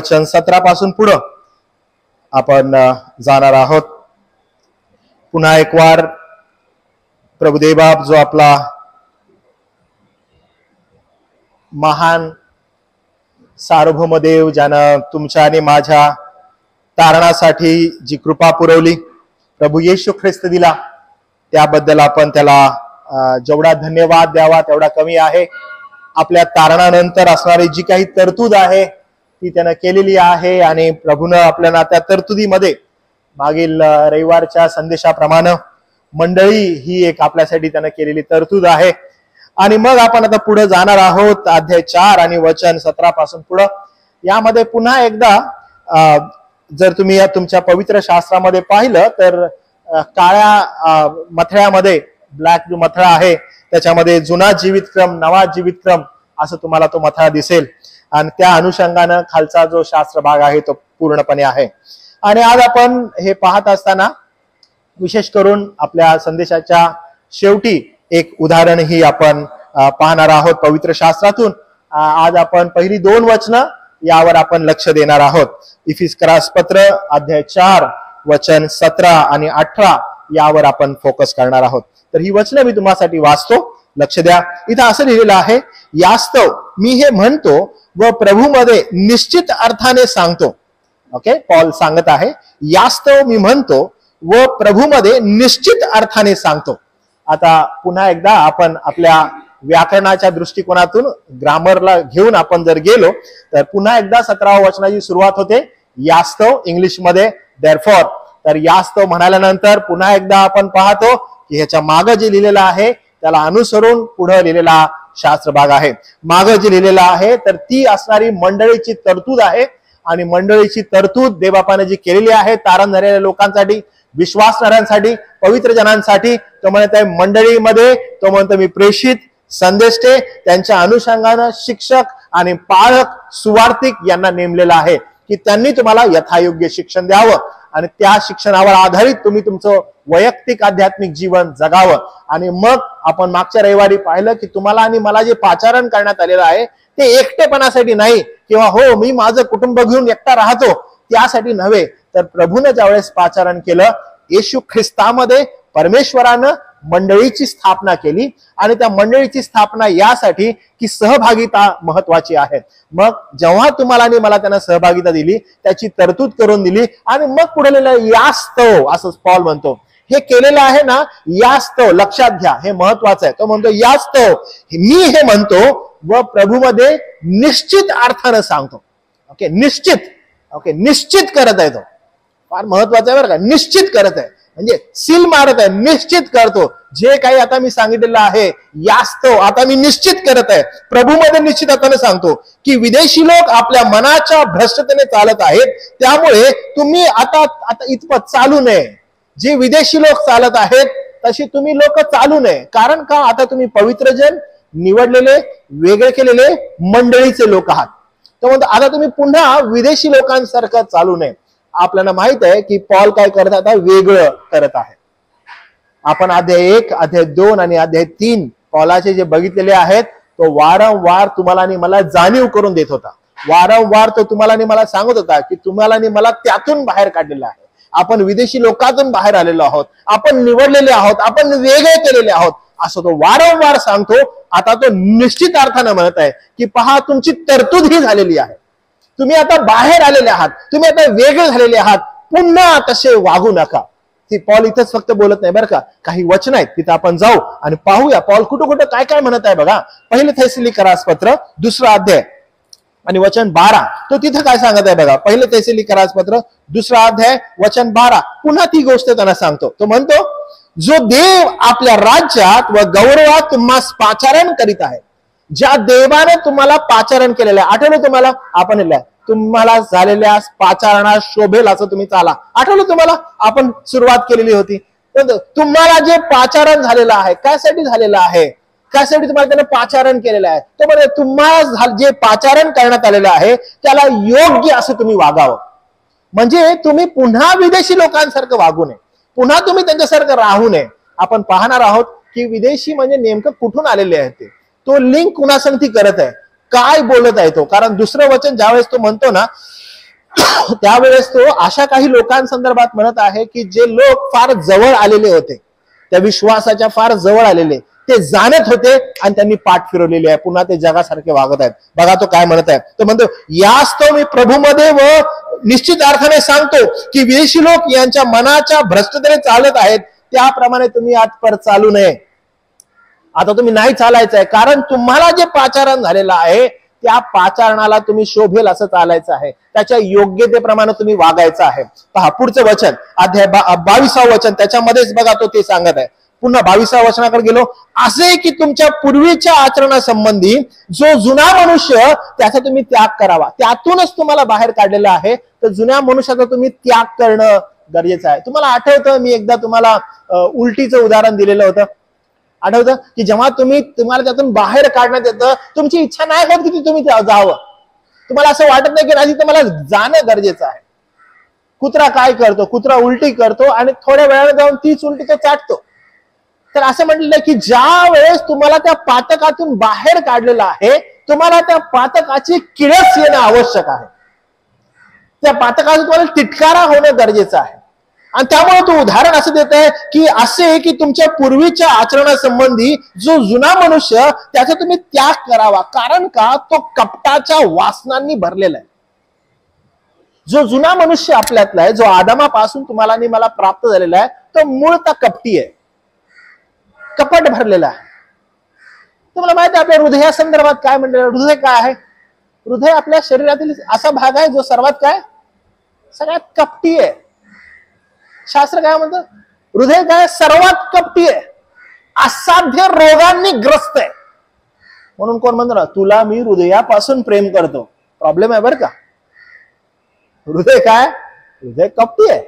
वचन 17 पासून पुढं आपण जाणार आहोत. पुन्हा एक वार प्रभुदेवबाप जो आपला महान सार्वभौम देव, ज्यानं तुमच्या आणि माझ्या तारणासाठी जी कृपा पुरवली, प्रभू येशू ख्रिस्त दिला, त्याबद्दल आपण त्याला जेवढा धन्यवाद द्यावा तेवढा कमी आहे. आपल्या तारणानंतर असणारी जी काही तरतूद आहे ती त्यानं केलेली आहे आणि प्रभूनं आपल्याला त्या तरतुदीमध्ये मागील रविवारच्या संदेशाप्रमाणे मंडळी ही एक आपल्यासाठी त्यानं केलेली तरतूद आहे. आणि मग आपण आता पुढे जाणार आहोत अध्याय 4 आणि वचन 17 पासून पुढं. यामध्ये पुन्हा एकदा जर तुम्ही या तुमच्या पवित्र शास्त्रामध्ये पाहिलं तर काळ्या मथळ्यामध्ये, ब्लॅक जो मथळा आहे त्याच्यामध्ये जुना जीवितक्रम, नवा जीवितक्रम असं तुम्हाला तो मथळा दिसेल. आणि त्या अनुषंगानं खालचा जो शास्त्र भाग आहे तो पूर्णपणे आहे. आणि आज आपण हे पाहत असताना विशेष करून आपल्या संदेशाच्या शेवटी एक उदाहरण ही आपण पाहणार आहोत पवित्र शास्त्रातून. आज आपण पहिली 2 वचनं यावर आपण लक्ष देणार आहोत. इफिसकरास पत्र अध्याय 4 वचन 17 आणि 18 यावर आपण फोकस करणार आहोत. तर ही वचनं मी तुम्हासाठी वाचतो, लक्ष द्या. इथं असं लिहिलेलं आहे, यास्तव मी हे म्हणतो व प्रभूमध्ये निश्चित अर्थाने सांगतो. ओके, पॉल सांगत आहे, यास्तव मी म्हणतो व प्रभूमध्ये निश्चित अर्थाने सांगतो. आता पुन्हा एकदा आपण आपल्या व्याकरणाच्या दृष्टिकोनातून ग्रामरला घेऊन आपण जर गेलो तर पुन्हा एकदा 17व्या वचनाची सुरुवात होते यास्तव, इंग्लिशमध्ये देअरफॉर. तर यास्तव म्हणाल्यानंतर पुन्हा एकदा आपण पाहतो की ह्याच्या मागं जे लिहिलेलं आहे त्याला अनुसरून पुढे लिहिलेला शास्त्र भाग आहे. मागं जे लिहिलेलं आहे तर ती असणारी मंडळीची तरतूद आहे. आणि मंडळीची तरतूद देवबापाने जी केलेली आहे तारण झालेल्या लोकांसाठी, विश्वासणाऱ्यांसाठी, पवित्र जनांसाठी, तो म्हणत आहे मंडळीमध्ये, तो म्हणतो मी प्रेषित, संदेष्टे, त्यांच्या अनुषंगानं शिक्षक आणि पाळक, सुवार्तिक यांना नेमलेलं आहे की त्यांनी तुम्हाला यथायोग्य शिक्षण द्यावं आणि त्या शिक्षणावर आधारित तुम्ही तुमचं वैयक्तिक आध्यात्मिक जीवन जगावं. आणि मग आपण मागच्या रविवारी पाहिलं की तुम्हाला आणि मला जे पाचारण करण्यात आलेलं आहे ते एकटेपणासाठी नाही किंवा हो मी माझं कुटुंब घेऊन एकटा राहतो त्यासाठी नव्हे, तर प्रभूने ज्यावेळेस पाचारण केलं, येशू ख्रिस्तामध्ये परमेश्वरानं मंडळीची स्थापना केली आणि त्या मंडळीची स्थापना यासाठी की सहभागिता महत्वाची आहे. मग जेव्हा तुम्हाला आणि मला त्यांना सहभागिता दिली, त्याची तरतूद करून दिली आणि मग पुढे लिहिलं यास्तव, असं पॉल म्हणतो. हे केलेलं आहे ना, यास्तव, लक्षात घ्या, हे महत्वाचं आहे. तो म्हणतो यास्तव मी हे म्हणतो व प्रभूमध्ये निश्चित अर्थानं सांगतो. ओके, निश्चित, ओके, निश्चित करत आहे. तो फार महत्वाचं आहे बरं का, निश्चित करत आहे म्हणजे सील मारत आहे, निश्चित करतो. जे काही आता मी सांगितलेलं आहे यास्तव आता मी निश्चित करत आहे, प्रभूमध्ये निश्चित अर्थाने सांगतो की विदेशी लोक आपल्या मनाच्या भ्रष्टतेने चालत आहेत, त्यामुळे तुम्ही आता इतपत चालू नये. जे विदेशी लोक चालत आहेत तशी तुम्ही लोक चालू नये. कारण का, आता तुम्ही पवित्र जन, निवडलेले, वेगळे केलेले मंडळीचे लोक आहात. तर म्हणतो आता तुम्ही पुन्हा विदेशी लोकांसारखं चालू नये. आपल्याला माहित आहे की पॉल काय करत आता वेगळं करत आहे. आपण अध्याय 1, अध्याय 2 आणि अध्याय 3 पॉलाचे जे बघितलेले आहेत तो वारंवार तुम्हाला आणि मला जाणीव करून देत होता. वारंवार तो तुम्हाला आणि मला सांगत होता की तुम्हाला आणि मला त्यातून बाहेर काढलेलं आहे. आपण विदेशी लोकांतून बाहेर आलेलो आहोत, आपण निवडलेले आहोत, आपण वेगळे केलेले आहोत, असं तो वारंवार सांगतो. आता तो निश्चित अर्थानं म्हणत आहे की पहा तुमची तरतूद ही झालेली आहे, तुम्ही आता बाहेर आलेले आहात, तुम्ही आता वेगळे झालेले आहात, पुन्हा तसे वागू नका. ती पॉल इथंच फक्त बोलत नाही बरं का, काही वचन आहेत तिथं आपण जाऊ आणि पाहूया पॉल कुठं कुठं काय काय म्हणत आहे. बघा, पहिले थेसलोनिकरास पत्र 2 अध्याय आणि वचन 12, तो तिथं काय सांगत आहे बघा. पहिले थेसलोनिकरास पत्र 2 अध्याय वचन 12, पुन्हा ती गोष्ट त्यांना सांगतो. तो म्हणतो, जो देव आपल्या राज्यात व गौरवात तुम्हाला पाचारण करीत आहे, ज्या देवाने तुम्हाला पाचारण केलेलं आहे, आठवलं तुम्हाला, आपण तुम्हाला झालेल्या पाचारणात शोभेल असं तुम्ही चाला, आठवलं तुम्हाला, आपण सुरुवात केलेली होती. तुम्हाला जे पाचारण झालेलं आहे, कायसाठी झालेलं आहे, त्यासाठी तुम्हाला त्याने पाचारण केलेलं आहे. तो म्हणजे तुम्हाला जे पाचारण करण्यात आलेलं आहे त्याला योग्य असं तुम्ही वागावं. म्हणजे तुम्ही पुन्हा विदेशी लोकांसारखं वागू नये, पुन्हा तुम्ही त्यांच्यासारखं राहू नये. आपण पाहणार आहोत की विदेशी म्हणजे नेमकं कुठून आलेले आहेत ते, तो लिंक कुणासंगती करत आहे, काय बोलत आहे तो. कारण दुसरं वचन ज्यावेळेस तो म्हणतो ना त्यावेळेस तो अशा काही लोकांसंदर्भात म्हणत आहे की जे लोक फार जवळ आलेले होते, त्या विश्वासाच्या फार जवळ आलेले, ते जाणत होते आणि त्यांनी पाठ फिरवलेली आहे, पुन्हा ते जगासारखे वागत आहेत. बघा तो काय म्हणत आहे, तो म्हणतो यास्तव मी प्रभूमध्ये व निश्चित अर्थाने सांगतो की विदेशी लोक यांच्या मनाच्या भ्रष्टतेने चालत आहेत, त्याप्रमाणे तुम्ही आजपर चालू नये. आता तुम्ही नाही चालायचं आहे, कारण तुम्हाला जे पाचारण झालेलं आहे त्या पाचारणाला तुम्ही शोभेल असं चालायचं आहे, त्याच्या योग्यतेप्रमाणे तुम्ही वागायचं आहे. पहा पुढचं वचन, अध्याय 22 वचन, त्याच्यामध्येच बघा तो ते सांगत आहे. पुन्हा 22 वचनाकडे गेलो, असे की तुमच्या पूर्वीच्या आचरणासंबंधी जो जुना मनुष्य त्याचा तुम्ही त्याग करावा. त्यातूनच तुम्हाला बाहेर काढलेलं आहे, तर जुन्या मनुष्याचा तुम्ही त्याग करणं गरजेचं आहे. तुम्हाला आठवतं मी एकदा तुम्हाला उलटीचं उदाहरण दिलेलं होतं, आठवतं की जेव्हा तुम्हाला त्यातून बाहेर काढण्यात येतं, तुमची इच्छा नाही होत की तुम्ही जावं, तुम्हाला असं वाटत नाही की नाही तर मला जाणं गरजेचं आहे. कुत्रा काय करतो, कुत्रा उलटी करतो आणि थोड्या वेळाने जाऊन तीच उलटी तो चाटतो. तर असं म्हटलेलं की ज्या वेळेस तुम्हाला त्या पातकातून बाहेर काढलेलं आहे, तुम्हाला त्या पातकाची किळस येणं आवश्यक आहे, त्या पातकाचा तुम्हाला तिटकारा होणं गरजेचं आहे. आणि त्यामुळे तो उदाहरण असं देत आहे की असे की तुमच्या पूर्वीच्या आचरणासंबंधी जो जुना मनुष्य त्याचा तुम्ही त्याग करावा, कारण का तो कपटाच्या वासनांनी भरलेला आहे. जो जुना मनुष्य आपल्यातला आहे, जो आदामापासून तुम्हाला आणि मला प्राप्त झालेला आहे, तो मूळतः कपटी आहे, कपट भरलेला आहे. तुम्हाला माहिती आहे आपल्या हृदयासंदर्भात काय म्हणलेलं, हृदय काय आहे? हृदय आपल्या शरीरातील असा भाग आहे जो सर्वात काय, सगळ्यात कपटी आहे. शास्त्र काय म्हणतं, हृदय काय, सर्वात कपटी आहे, असाध्य रोगांनी ग्रस्त आहे. म्हणून कोण म्हणतो ना, तुला मी हृदयापासून प्रेम करतो. प्रॉब्लेम आहे बरं का, हृदय काय, हृदय कपटी आहे,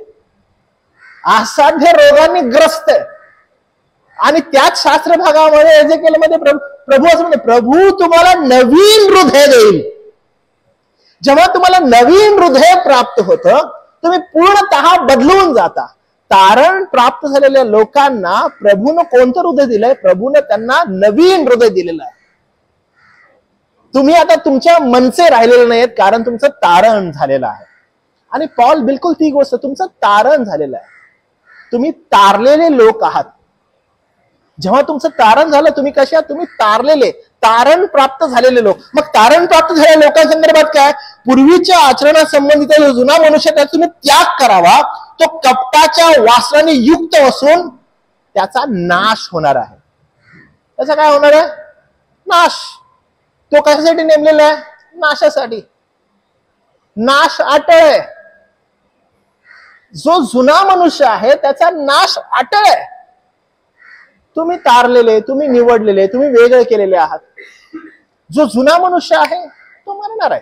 असाध्य रोगांनी ग्रस्त आहे. आणि त्याच शास्त्र भागामध्ये एजेकिएलमध्ये प्रभू असं म्हणते, प्रभू तुम्हाला नवीन हृदय देईल. जेव्हा तुम्हाला नवीन हृदय प्राप्त होतं, तुम्ही पूर्णतः बदलून जाता. तारण प्राप्त झालेल्या लोकांना प्रभूनं कोणतं हृदय दिलंय? प्रभूनं त्यांना नवीन हृदय दिलेलं आहे. तुम्ही आता तुमच्या मनचे राहिलेले नाहीत, कारण तुमचं तारण झालेलं आहे. आणि पॉल बिलकुल ती गोष्ट, तुमचं तारण झालेलं आहे, तुम्ही तारलेले लोक आहात. जेव्हा तुमचं तारण झालं, तुम्ही कशा, तुम्ही तारलेले, तारण प्राप्त झालेले लोक. मग तारण प्राप्त झालेल्या लोकांसंदर्भात काय, पूर्वीच्या आचरणासंबंधीचा जो जुना मनुष्य त्याचा तुम्ही त्याग करावा, तो कपटाच्या वासनाने युक्त असून त्याचा नाश होणार आहे. त्याचा काय होणार आहे? नाश. तो कशासाठी नेमलेला आहे? नाशासाठी. नाश अटळ आहे. जो जुना मनुष्य आहे त्याचा नाश अटळ आहे. तुम्ही तारलेले, तुम्ही निवडलेले, तुम्ही वेगळे केलेले आहात. जो जुना मनुष्य आहे तो मरणार आहे.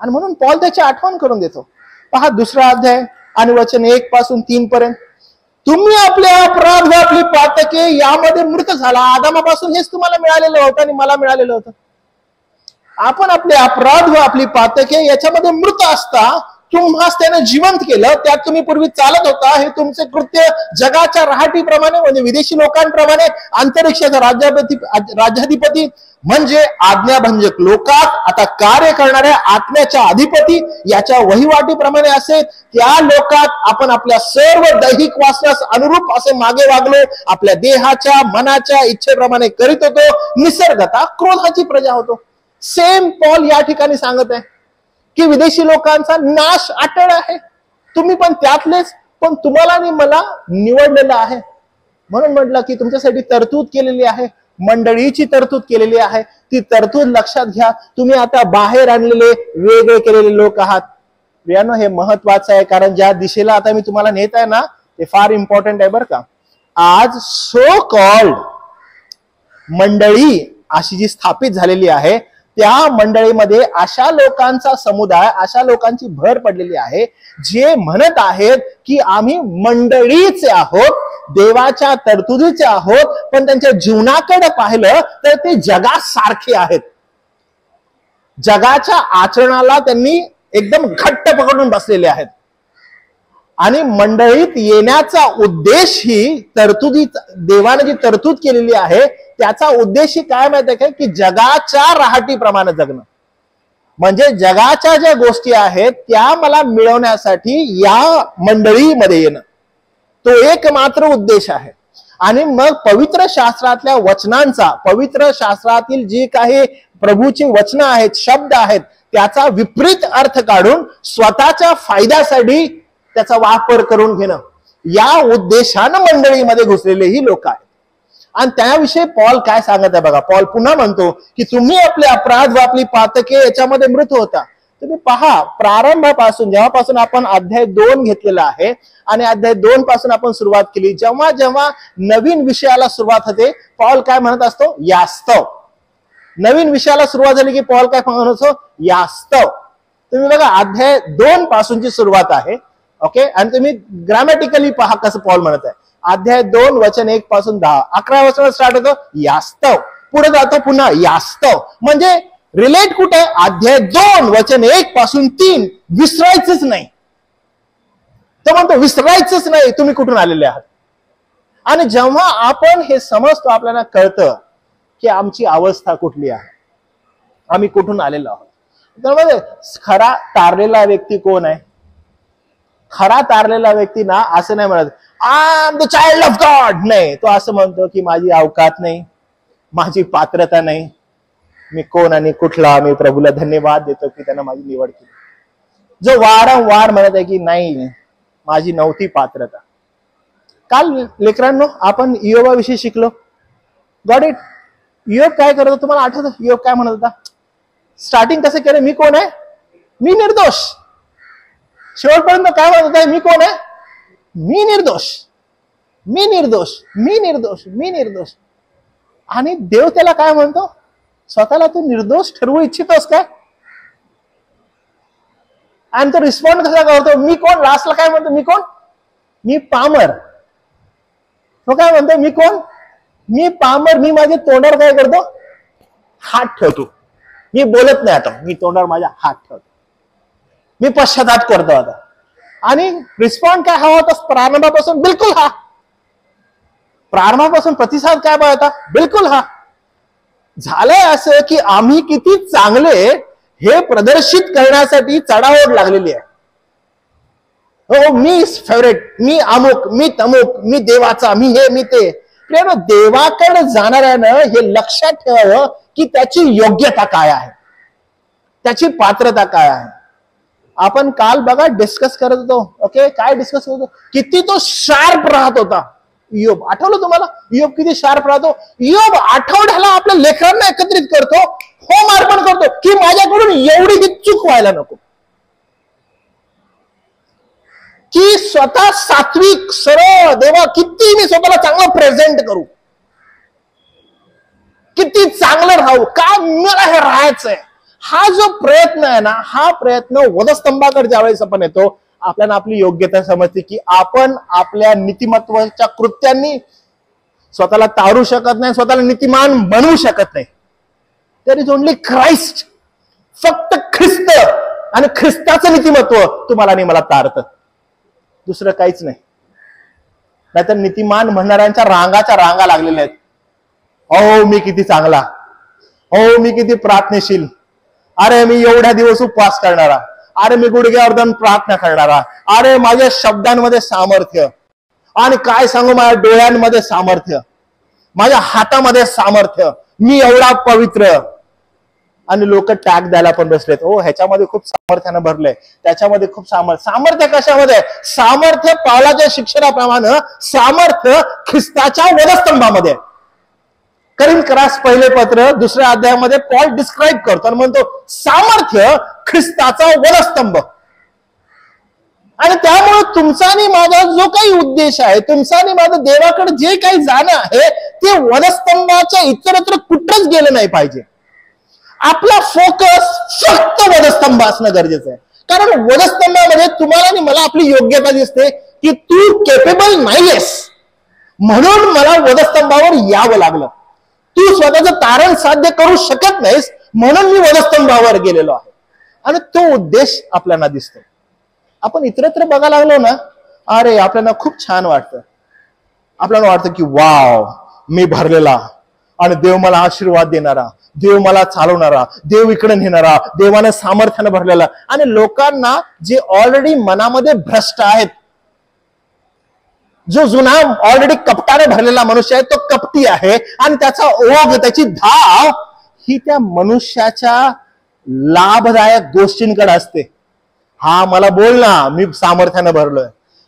आणि म्हणून पॉल त्याची आठवण करून देतो. पहा 2 अध्याय आणि वचन 1 पासून 3 पर्यंत, तुम्ही आपले अपराध व आपली पातके यामध्ये मृत झाला. आदामापासून हेच तुम्हाला मिळालेलं होतं आणि मला मिळालेलं होतं. आपण आपले अपराध व आपली पातके याच्यामध्ये मृत असता तुम्हास त्याने जिवंत केलं. त्यात तुम्ही पूर्वी चालत होता. हे तुमचे कृत्य जगाच्या रहाटीप्रमाणे, म्हणजे विदेशी लोकांप्रमाणे, अंतरिक्षाचा राज्याधिपती म्हणजे आज्ञाभंजक लोकात आता कार्य करणाऱ्या आत्म्याच्या अधिपती याच्या वहिवाटीप्रमाणे असे. त्या लोकात आपण आपल्या सर्व दैहिक वासनास अनुरूप असे मागे वागलो, आपल्या देहाच्या मनाच्या इच्छेप्रमाणे करीत होतो, निसर्गता क्रोधाची प्रजा होतो. सेम पॉल या ठिकाणी सांगत आहे की विदेशी लोकांचा नाश अटळ आहे. तुम्ही पण त्यातलेच, पण तुम्हाला आणि मला निवडलेलं आहे. म्हणून म्हटलं की तुमच्यासाठी तरतूद केलेली आहे, मंडळीची तरतूद केलेली आहे. ती तरतूद लक्षात घ्या. तुम्ही आता बाहेर आणलेले, वेगळे केलेले लोक आहात. प्रियानो, हे महत्वाचं आहे, कारण ज्या दिशेला आता मी तुम्हाला नेत आहे ना, ते फार इम्पॉर्टंट आहे बरं का. आज सो कॉल्ड मंडळी अशी जी स्थापित झालेली आहे, त्या मंडळीमध्ये अशा लोकांचा समुदाय, अशा लोकांची भर पडलेली आहे जे म्हणत आहेत की आम्ही मंडळीचे आहोत, देवाच्या तरतुदीचे आहोत, पण त्यांच्या जीवनाकडे पाहिलं तर ते जगासारखे आहेत. जगाच्या आचरणाला त्यांनी एकदम घट्ट पकडून बसलेले आहेत. आणि मंडळीत येण्याचा उद्देश ही तरतुदी, देवाने जी तरतूद केलेली आहे त्याचा उद्देश काय माहिती आहे, की जगाच्या रहाटीप्रमाणे जगणं. म्हणजे जगाच्या ज्या गोष्टी आहेत त्या मला मिळवण्यासाठी या मंडळीमध्ये येणं, तो एकमात्र उद्देश आहे. आणि मग पवित्र शास्त्रातल्या वचनांचा, पवित्र शास्त्रातील जी काही प्रभूची वचनं आहेत, शब्द आहेत, त्याचा विपरीत अर्थ काढून स्वतःच्या फायद्यासाठी त्याचा वापर करून घेणं, या उद्देशानं मंडळीमध्ये घुसलेले ही लोक आहेत. आणि त्याविषयी पॉल काय सांगत आहे बघा. पॉल पुन्हा म्हणतो की तुम्ही आपले अपराध व आपली पातके याच्यामध्ये मृत होता. तुम्ही पहा, प्रारंभापासून जेव्हापासून आपण अध्याय 2 घेतलेला आहे आणि अध्याय 2 पासून आपण सुरुवात केली, जेव्हा जेव्हा नवीन विषयाला सुरुवात होते, पॉल काय म्हणत असतो? यास्तव. नवीन विषयाला सुरुवात झाली की पॉल काय म्हणत असतो? यास्तव. तुम्ही बघा, अध्याय 2 पासूनची सुरुवात आहे, ओके. आणि तुम्ही ग्रॅमॅटिकली पहा कसं पॉल म्हणत आहे. अध्याय 2 वचन 1 पासून 10, 11 वचन स्टार्ट होतो यास्तव, पुढे जातो पुन्हा यास्तव. म्हणजे रिलेट कुठे? अध्याय 2 वचन 1 पासून 3. विसरायचंच नाही. तो म्हणतो विसरायचंच नाही तुम्ही कुठून आलेले आहात. आणि जेव्हा आपण हे समजतो, आपल्याला कळतं की आमची अवस्था कुठली आहे, आम्ही कुठून आलेलो आहोत. तर खरा तारलेला व्यक्ती कोण आहे? खरा तारलेला व्यक्ती ना असं नाही म्हणत I am the child of God. नाही, तो असं म्हणतो की माझी अवकात नाही, माझी पात्रता नाही, मी कोण आणि कुठला. मी प्रभूला धन्यवाद देतो की त्यानं माझी निवड केली. जो वारंवार म्हणत आहे की नाही, माझी नव्हती पात्रता. काल लेकरांनो आपण इयोबाविषयी शिकलो. Got it. इयोब काय करत होता तुम्हाला आठवतं? इयोब काय म्हणत होता? स्टार्टिंग कसं केलं? मी कोण आहे? मी निर्दोष. शेवटपर्यंत काय म्हणत होता? मी कोण आहे? मी निर्दोष, मी निर्दोष, मी निर्दोष, मी निर्दोष. आणि देव त्याला काय म्हणतो? स्वतःला तू निर्दोष ठरवू इच्छितोस काय? आणि तो रिस्पॉन्ड कसा करतो? मी कोण? लास्टला काय म्हणतो? मी कोण? मी पामर. तो काय म्हणतो? मी कोण? मी पामर. मी माझ्या तोंडावर काय करतो? हात ठेवतो. मी बोलत नाही आता, मी तोंडावर माझ्या हात ठेवतो. मी पश्चाताप करतो आता. आणि रिस्पॉन्ड काय हवा होता प्रारंभापासून? बिलकुल हा. प्रारंभापासून प्रतिसाद काय होता? बिलकुल हा. झालंय असं की आम्ही किती चांगले हे प्रदर्शित करण्यासाठी चढाओढ लागलेली आहे. हो, मी फेवरेट, मी अमुक, मी तमुक, मी देवाचा, मी हे, मी ते. देवाकडे जाणाऱ्यानं हे लक्षात ठेवावं की त्याची योग्यता काय आहे, त्याची पात्रता काय आहे. आपण काल बघा डिस्कस करत होतो, ओके. काय डिस्कस करत होतो? किती तो शार्प राहत होता इयोब. आठवलं तुम्हाला? इयोब किती शार्प राहतो. इयोब आठवड्याला आपल्या लेकरांना एकत्रित करतो, होम अर्पण करतो की माझ्याकडून एवढी चूक व्हायला नको, की स्वतः सात्विक सरळ, देवा किती मी स्वतःला चांगलं प्रेझेंट करू, किती चांगलं राहू, का मला हे राहायचंय. हा जो प्रयत्न आहे ना, हा प्रयत्न वधस्तंभाकडे ज्यावेळेस आपण येतो, आपल्याला आपली योग्यता समजते की आपण आपल्या नीतिमत्वाच्या कृत्यांनी स्वतःला तारू शकत नाही, स्वतःला नीतिमान बनवू शकत नाही. There is only Christ. फक्त ख्रिस्त आणि ख्रिस्ताचं नीतिमत्व तुम्हाला आणि मला तारतं, दुसरं काहीच नाही. नाहीतर नीतिमान म्हणणाऱ्यांच्या रांगाच्या रांगा लागलेल्या आहेत. हो मी किती चांगला, हो मी किती प्रार्थनेशील, अरे मी एवढ्या दिवस उपवास करणारा, अरे मी गुडघ्यावर जाऊन प्रार्थना करणारा, अरे माझ्या शब्दांमध्ये सामर्थ्य, आणि काय सांगू माझ्या डोळ्यांमध्ये सामर्थ्य, माझ्या हातामध्ये सामर्थ्य, मी एवढा पवित्र. आणि लोक टॅग द्यायला पण बसलेत, ओ ह्याच्यामध्ये खूप सामर्थ्यानं भरलंय, त्याच्यामध्ये खूप सामर्थ्य कशामध्ये? सामर्थ्य पावलाच्या शिक्षणाप्रमाणे सामर्थ्य ख्रिस्ताच्या वधस्तंभामध्ये. करिन्थरास पहिले पत्र 2 अध्यायामध्ये पॉल डिस्क्राईब करतो आणि म्हणतो सामर्थ्य ख्रिस्ताचा वधस्तंभ. आणि त्यामुळे तुमचा आणि माझा जो काही उद्देश आहे, तुमचा आणि माझं देवाकडे जे काही जाणं आहे, ते वधस्तंभाच्या इतरत्र कुठंच गेलं नाही पाहिजे. आपला फोकस फक्त वधस्तंभ असणं गरजेचं आहे. कारण वधस्तंभामध्ये तुम्हाला आणि मला आपली योग्यता दिसते की तू केपेबल नाहीयेस, म्हणून मला वधस्तंभावर यावं लागलं. तू स्वतःचं तारण साध्य करू शकत नाहीस, म्हणून मी वधस्तंभावर गेलेलो आहे. आणि तो उद्देश आपल्याला दिसतो. आपण इतरत्र बघायला लागलो ना, अरे आपल्याला खूप छान वाटतं. आपल्याला वाटतं की वाव मी भरलेला, आणि देव मला आशीर्वाद देणारा, देव मला चालवणारा, देव इकडे नेणारा, देवानं सामर्थ्यानं भरलेला. आणि लोकांना जे ऑलरेडी मनामध्ये भ्रष्ट आहेत, जो जुना ऑलरेडी कपटाने भरलेला मनुष्य आहे, तो कपटी आहे आणि त्याचा ओघ, त्याची धाव ही त्या मनुष्याच्या लाभदायक गोष्टींकडे असते. हा मला बोल ना मी सामर्थ्यानं भरलोय,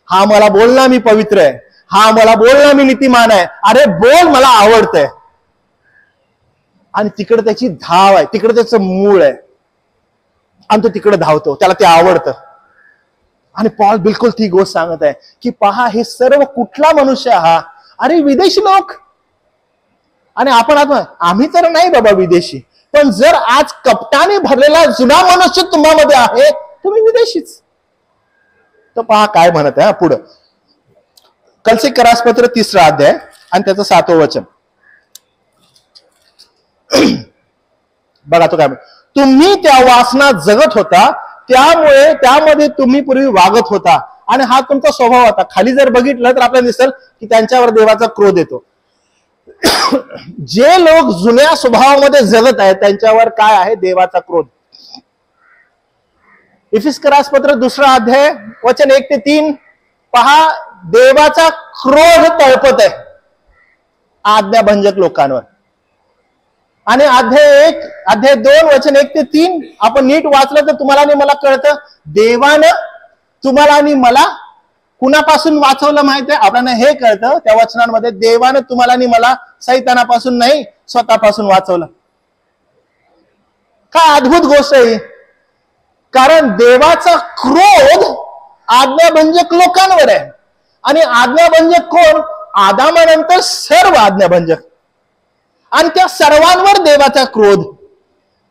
हा मला बोल ना मी पवित्र आहे, हा मला बोल ना मी नीतिमान आहे, अरे बोल मला आवडतंय. आणि तिकडे त्याची धाव आहे, तिकडे त्याचं मूळ आहे आणि तो तिकडे धावतो, त्याला ते आवडतं. आणि पॉल बिलकुल ती गोष्ट सांगत आहे की पहा, हे सर्व कुठला मनुष्य हा? अरे विदेशी लोक. आणि आपण आम्ही तर नाही बाबा विदेशी, पण जर आज कपटाने भरलेला जुना मनुष्य तुम्हामध्ये आहे, तुम्ही विदेशीच. तर पहा काय म्हणत आहे पुढं. कलसी करासपत्र 3 अध्याय आणि त्याचं 7वं वचन बघा. तो काय म्हणतो, तुम्ही त्या वासनात जगत होता, त्यामुळे त्यामध्ये तुम्ही पूर्वी वागत होता आणि हा तुमचा स्वभाव होता. खाली जर बघितलं तर आपल्याला दिसेल की त्यांच्यावर देवाचा क्रोध येतो. जे लोक जुन्या स्वभावामध्ये जगत आहेत त्यांच्यावर काय आहे? देवाचा क्रोध. इफिस्करासपत्र 2 अध्याय वचन 1 ते 3 पहा, देवाचा क्रोध तळपत आहे आज्ञाभंजक लोकांवर. आणि अध्याय 2 वचन 1 ते 3 आपण नीट वाचलं तर तुम्हाला आणि मला कळतं, देवानं तुम्हाला आणि मला कुणापासून वाचवलं माहित आहे? आपल्याला हे कळतं त्या वचनांमध्ये, देवानं तुम्हाला आणि मला सैतानापासून नाही, स्वतःपासून वाचवलं. काय अद्भुत गोष्ट आहे. कारण देवाचा क्रोध आज्ञाभंजक लोकांवर आहे. आणि आज्ञाभंजक कोण? आदामानंतर सर्व आज्ञाभंजक. आणि त्या सर्वांवर देवाचा क्रोध.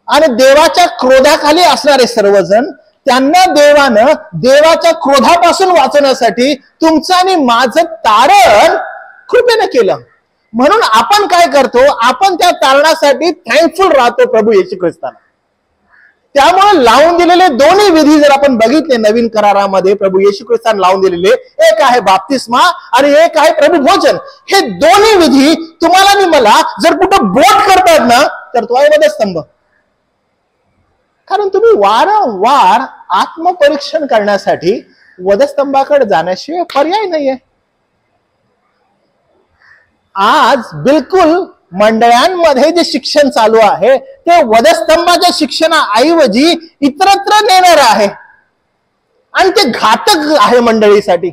आणि देवाच्या क्रोधाखाली असणारे सर्वजण, त्यांना देवानं देवाच्या क्रोधापासून वाचवण्यासाठी तुमचं आणि माझं तारण कृपेने केलं. म्हणून आपण काय करतो? आपण त्या तारणासाठी थँकफुल राहतो प्रभू येशू ख्रिस्ताला. त्यामुळे लावून दिलेले दोन्ही विधी जर आपण बघितले नवीन करारामध्ये, प्रभू येशू ख्रिस्ताने लावून दिलेले, एक आहे बाप्तिस्मा आणि एक आहे प्रभू भोजन. हे दोन्ही विधी तुम्हाला आणि मला जर कुठं बोट करतात ना, तर तो आहे वधस्तंभ. कारण तुम्ही वारंवार आत्मपरीक्षण करण्यासाठी वधस्तंभाकडे जाण्याशिवाय पर्याय नाहीये. आज बिलकुल मंडळांमध्ये जे शिक्षण चालू आहे ते वधस्तंभाच्या शिक्षणाऐवजी इतरत्र नेणार आहे. आणि ते घातक आहे मंडळीसाठी.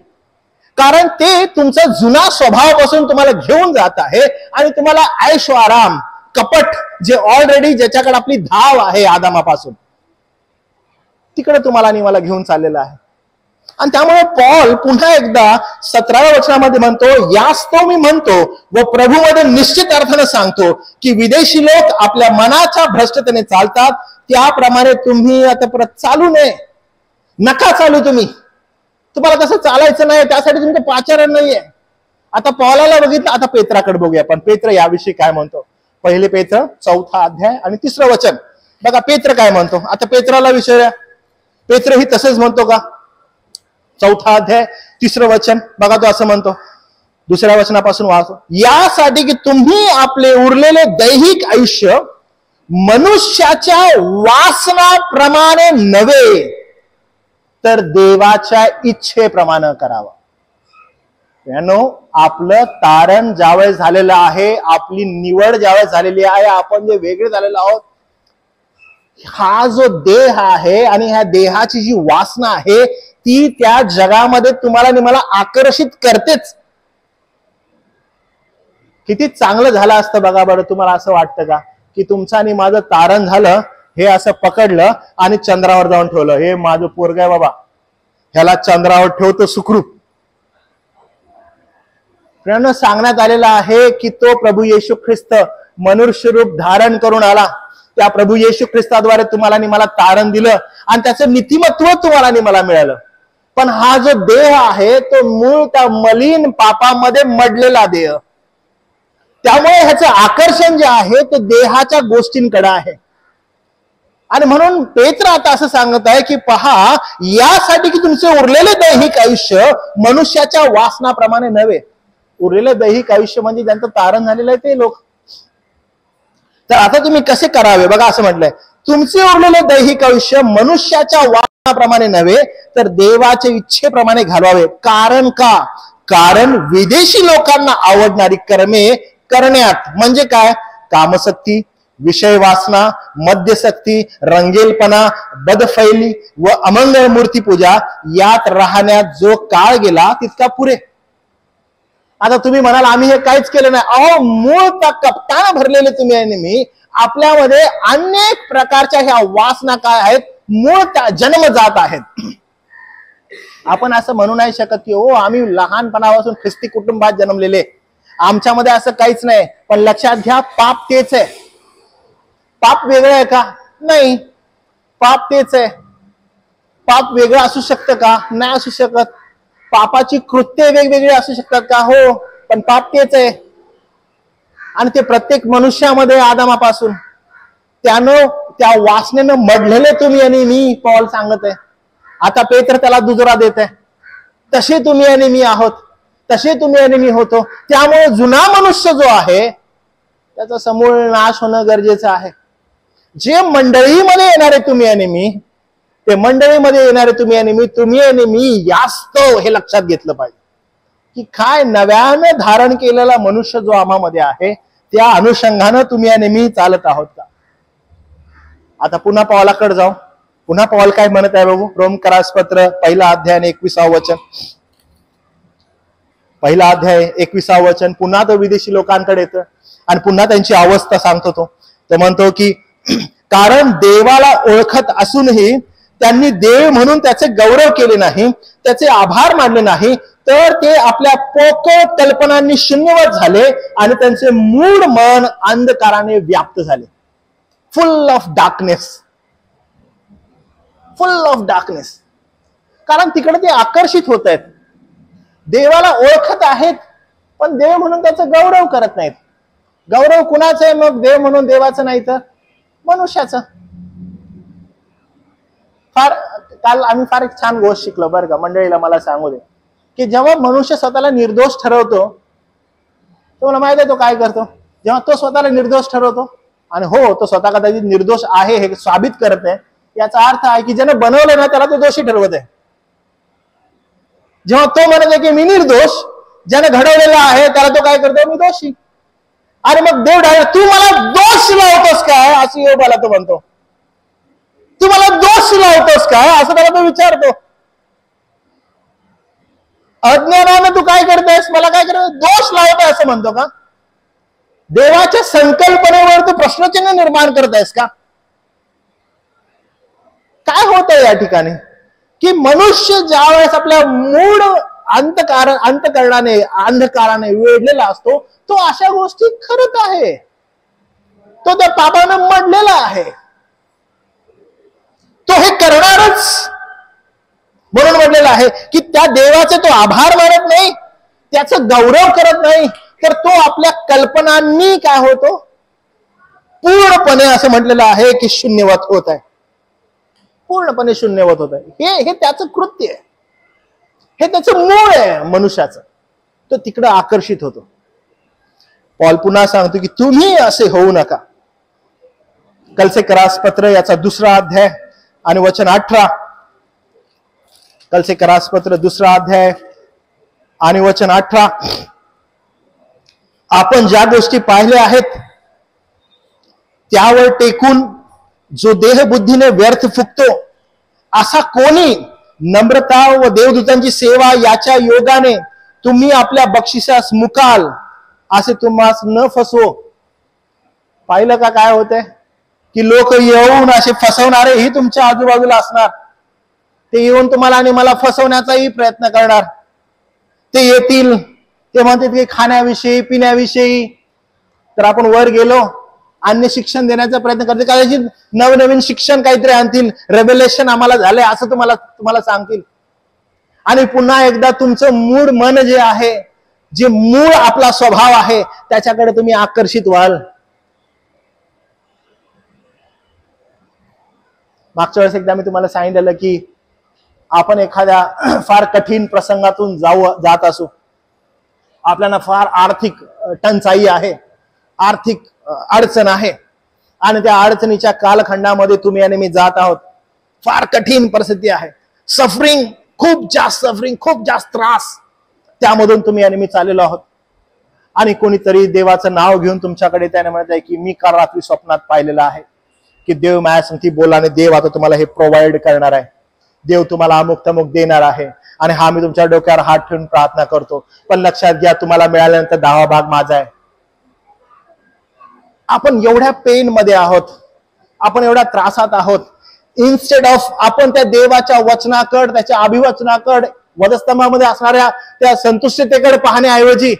कारण ते तुमचा जुना स्वभावापासून तुम्हाला घेऊन जात आहे आणि तुम्हाला ऐशो आराम, कपट, जे ऑलरेडी ज्याच्याकडे आपली धाव आहे आदामापासून, तिकडे तुम्हाला आणि मला घेऊन चाललेला आहे. आणि त्यामुळे पॉल पुन्हा एकदा 17व्या वचनामध्ये म्हणतो, यास्तव मी म्हणतो व प्रभूमध्ये निश्चित अर्थानं सांगतो की विदेशी लोक आपल्या मनाच्या भ्रष्टतेने चालतात, त्याप्रमाणे तुम्ही आता परत चालू नये. नका चालू तुम्ही. तुम्हाला तसं चालायचं नाही, त्यासाठी तुमचं पाचारण नाहीये. आता पॉलाला बघितलं, आता पेत्राकडे बघूया आपण. पेत्र याविषयी काय म्हणतो? 1 पेत्र 4 अध्याय आणि 3 वचन बघा. पेत्र काय म्हणतो? आता पेत्राला विचारूया, पेत्र ही तसंच म्हणतो का? 4 अध्याय 3 वचन बघा. तो असं म्हणतो, 2 वचनापासून वाचतो, यासाठी की तुम्ही आपले उरलेले दैहिक आयुष्य मनुष्याच्या वासनाप्रमाणे नव्हे तर देवाच्या इच्छेप्रमाणे करावं. आपलं तारण ज्यावेळेस झालेलं आहे, आपली निवड ज्यावेळेस झालेली आहे, आपण जे वेगळे झालेलो आहोत, हा जो देह आहे आणि ह्या देहाची जी वासना आहे ती त्या जगामध्ये तुम्हाला आणि मला आकर्षित करतेच. किती चांगलं झालं असतं बघा बरं. तुम्हाला असं वाटतं का की तुमचं आणि माझं तारण झालं, हे असं पकडलं आणि चंद्रावर जाऊन ठेवलं, हे माझं पोरग आहे बाबा, ह्याला चंद्रावर ठेवतो सुखरूप. सांगण्यात आलेलं आहे की तो प्रभू येशू ख्रिस्त मनुष्य रूप धारण करून आला. त्या प्रभू येशू ख्रिस्ताद्वारे तुम्हाला आणि मला तारण दिलं आणि त्याचं नीतिमत्व तुम्हाला आणि मला मिळालं. पण हा जो देह आहे तो मूळ त्या मलिन पापामध्ये मडलेला देह. त्यामुळे ह्याचं आकर्षण जे आहे ते देहाच्या गोष्टींकडे आहे. आणि म्हणून पेत्र आता असं सांगत आहे की पहा, यासाठी की तुमचे उरलेले दैहिक आयुष्य मनुष्याच्या वासनाप्रमाणे नव्हे. उरलेलं दैहिक आयुष्य म्हणजे ज्यांचं तारण झालेलं आहे ते लोक. तर आता तुम्ही कसे करावे बघा, असं म्हटलंय, तुमचे उरलेले दैहिक आयुष्य मनुष्याच्या वासनाप्रमाणे नव्हे तर देवाच्या इच्छेप्रमाणे घालवावे. कारण का? कारण विदेशी लोकांना आवडणारी कर्मे करण्यात, म्हणजे काय, कामशक्ती, विषय वासना, मद्यशक्ती, रंगेलपणा, बदफैली व अमंगळ मूर्ती पूजा यात राहण्यात जो काळ गेला तितका पुरे. आता तुम्ही म्हणाल आम्ही हे काहीच केलं नाही. अहो, मूळ कप्तान भरलेले तुम्ही आणि मी, आपल्यामध्ये अनेक प्रकारच्या ह्या वासना काय आहेत, मूळ जन्मजात आहेत. आपण असं म्हणू नाही शकत की हो आम्ही लहानपणापासून ख्रिस्ती कुटुंबात जन्मलेले, आमच्यामध्ये असं काहीच नाही. पण लक्षात घ्या, पाप तेच आहे. पाप वेगळं आहे का? नाही, पाप तेच आहे. पाप वेगळं असू शकतं का? नाही असू शकत. पापाची कृत्य वेगवेगळी असू शकतात का? हो, पण पाप तेच आहे. आणि ते प्रत्येक मनुष्यामध्ये आदामापासून त्यानं त्या वासनेनं मढलेले तुम्ही आणि मी, पॉल सांगत आहे. आता पेत्र त्याला दुजोरा देत आहे, तसे तुम्ही आणि मी आहोत, तसे तुम्ही आणि मी होतो. त्यामुळे जुना मनुष्य जो आहे त्याचा समूळ नाश होणं गरजेचं आहे. जे मंडळीमध्ये येणारे तुम्ही आणि मी, ते मंडळीमध्ये येणारे तुम्ही आणि मी यास्तव हे लक्षात घेतलं पाहिजे की काय नव्याने धारण केलेला मनुष्य जो आम्हामध्ये आहे त्या अनुषंगानं तुम्ही आणि मी चालत आहोत का? आता पुन्हा पौलाकडे जाऊ. पुन्हा पौल काय म्हणत आहे बघू. रोमकरासपत्र 1 अध्याय 21 वचन. 1 अध्याय 21 वचन. पुन्हा तो विदेशी लोकांकडे येतो आणि पुन्हा त्यांची अवस्था सांगतो. तो म्हणतो की कारण देवाला ओळखत असूनही त्यांनी देव म्हणून त्याचे गौरव केले नाही, त्याचे आभार मानले नाही, तर ते आपल्या पोकळ कल्पनांनी शून्यवत झाले आणि त्यांचे मूळ मन अंधकाराने व्याप्त झाले. फुल of darkness, full of darkness. कारण तिकडे ते आकर्षित होत आहेत, देवाला ओळखत आहेत, पण देव म्हणून त्याचा गौरव करत नाहीत. गौरव कुणाचा आहे मग? देव म्हणून देवाचं नाही तर मनुष्याचं. काल आम्ही फार एक छान गोष्ट शिकलो बरं का, मंडळीला मला सांगू दे, की जेव्हा मनुष्य स्वतःला निर्दोष ठरवतो, तो मला माहित आहे तो काय करतो. जेव्हा तो स्वतःला निर्दोष ठरवतो आणि हो तो स्वतः कदाचित निर्दोष आहे हे साबित करत आहे, याचा अर्थ आहे की ज्यानं बनवलं ना त्याला तो दोषी ठरवत आहे. जेव्हा तो म्हणत आहे की मी निर्दोष, ज्याने घडवलेला आहे त्याला तो काय करतो, मी दोषी. अरे मग देव डायरेक्ट तू मला दोष लावतोस काय असं योबाला तो म्हणतो. तू मला दोष लावतोस काय असं त्याला तो विचारतो. अज्ञानानं तू काय करतोयस, मला काय करतो, दोष लावतोय असं म्हणतो का? देवाच्या संकल्पनेवर तू प्रश्नचिन्ह निर्माण करतायस का? काय होतंय या ठिकाणी की मनुष्य ज्या वेळेस आपल्या मूळ अंधकाराने वेढलेला असतो, तो अशा गोष्टी करत आहे. तो त्या पापानं मडलेला आहे, तो हे करणारच म्हणून म्हटलेलं आहे की त्या देवाचे तो आभार मानत नाही, त्याचा गौरव करत नाही, तर तो आपल्या कल्पनांनी काय होतो, पूर्णपणे असं म्हटलेलं आहे की शून्यवत होत आहे. पूर्णपणे शून्यवत होत आहे. हे त्याचं कृत्य आहे, हे त्याचं मूळ आहे मनुष्याचं. तो तिकडं आकर्षित होतो. पॉल पुन्हा सांगतो की तुम्ही असे होऊ नका. कलसेकरासपत्र याचा 2 अध्याय आणि वचन 18. कलसेकरासपत्र 2 अध्याय आणि वचन 18. आपण ज्या गोष्टी पाहिल्या आहेत त्यावर टेकून जो देहबुद्धीने व्यर्थ फुकतो, असा कोणी नम्रता व देवदूतांची सेवा याच्या योगाने तुम्ही आपल्या बक्षिसास मुकाल, असे तुम्हास न फसवो. पाहिलं का काय होतंय की लोक येऊन असे फसवणारे ही तुमच्या आजूबाजूला असणार. ते येऊन तुम्हाला आणि मला फसवण्याचाही प्रयत्न करणार. ते येतील, ते म्हणतात की खाण्याविषयी पिण्याविषयी, तर आपण वर गेलो अन्य शिक्षण देण्याचा प्रयत्न करते, कदाचित नवनवीन शिक्षण काहीतरी आणतील, रेव्हेलेशन आम्हाला झालंय असं तुम्हाला सांगतील. आणि पुन्हा एकदा तुमचं मूळ मन जे आहे, जे मूळ आपला स्वभाव आहे, त्याच्याकडे तुम्ही आकर्षित व्हाल. मागच्या वेळेस एकदा मी तुम्हाला सांगितलेलं की आपण एखाद्या फार कठीण प्रसंगातून जात असू, आपल्याला फार आर्थिक टंचाई आहे, आर्थिक अडचण आहे, आणि त्या अडचणीच्या कालखंडामध्ये तुम्ही आणि मी जात आहोत. फार कठीण परिस्थिती आहे, सफरिंग, खूप जास्त सफरिंग, खूप जास्त त्रास, त्यामधून तुम्ही आणि मी चाललेलो आहोत. आणि कोणीतरी देवाचं नाव घेऊन तुमच्याकडे त्याने म्हणत आहे की मी काल रात्री स्वप्नात पाहिलेलं आहे की देव माझ्या संगती बोला आणि देव आता तुम्हाला हे प्रोव्हाइड करणार आहे, देव तुम्हाला अमुक तमुक देणार आहे. आणि हा मी तुमच्या डोक्यावर हात ठेवून प्रार्थना करतो, पण लक्षात घ्या तुम्हाला मिळाल्यानंतर 10वा भाग माझा आहे. आपण एवढ्या पेन मध्ये आहोत, आपण एवढ्या त्रासात आहोत. इन्स्टेड ऑफ आपण त्या देवाच्या वचनाकड, त्याच्या अभिवचनाकड, वधस्तंभामध्ये असणाऱ्या त्या संतुष्टतेकडे पाहण्याऐवजी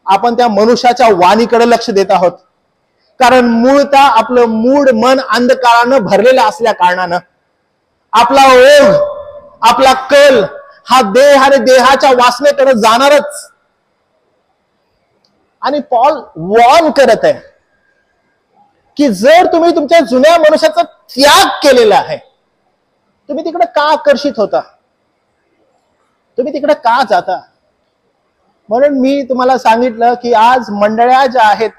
आपण त्या मनुष्याच्या वाणीकडे लक्ष देत आहोत. कारण मूळतः आपलं मूळ मन अंधकारानं भरलेलं असल्या कारणानं आपला ओघ, आपला कल हा देह आणि देहाच्या वासनेकडे जाणारच. आणि पॉल वॉर्न करत आहे की जर तुम्ही तुमच्या जुन्या मनुष्याचा त्याग केलेला आहे, तुम्ही तिकडे का आकर्षित होता, तुम्ही तिकडे का जाता. म्हणून मी तुम्हाला सांगितलं की आज मंडळ्या ज्या आहेत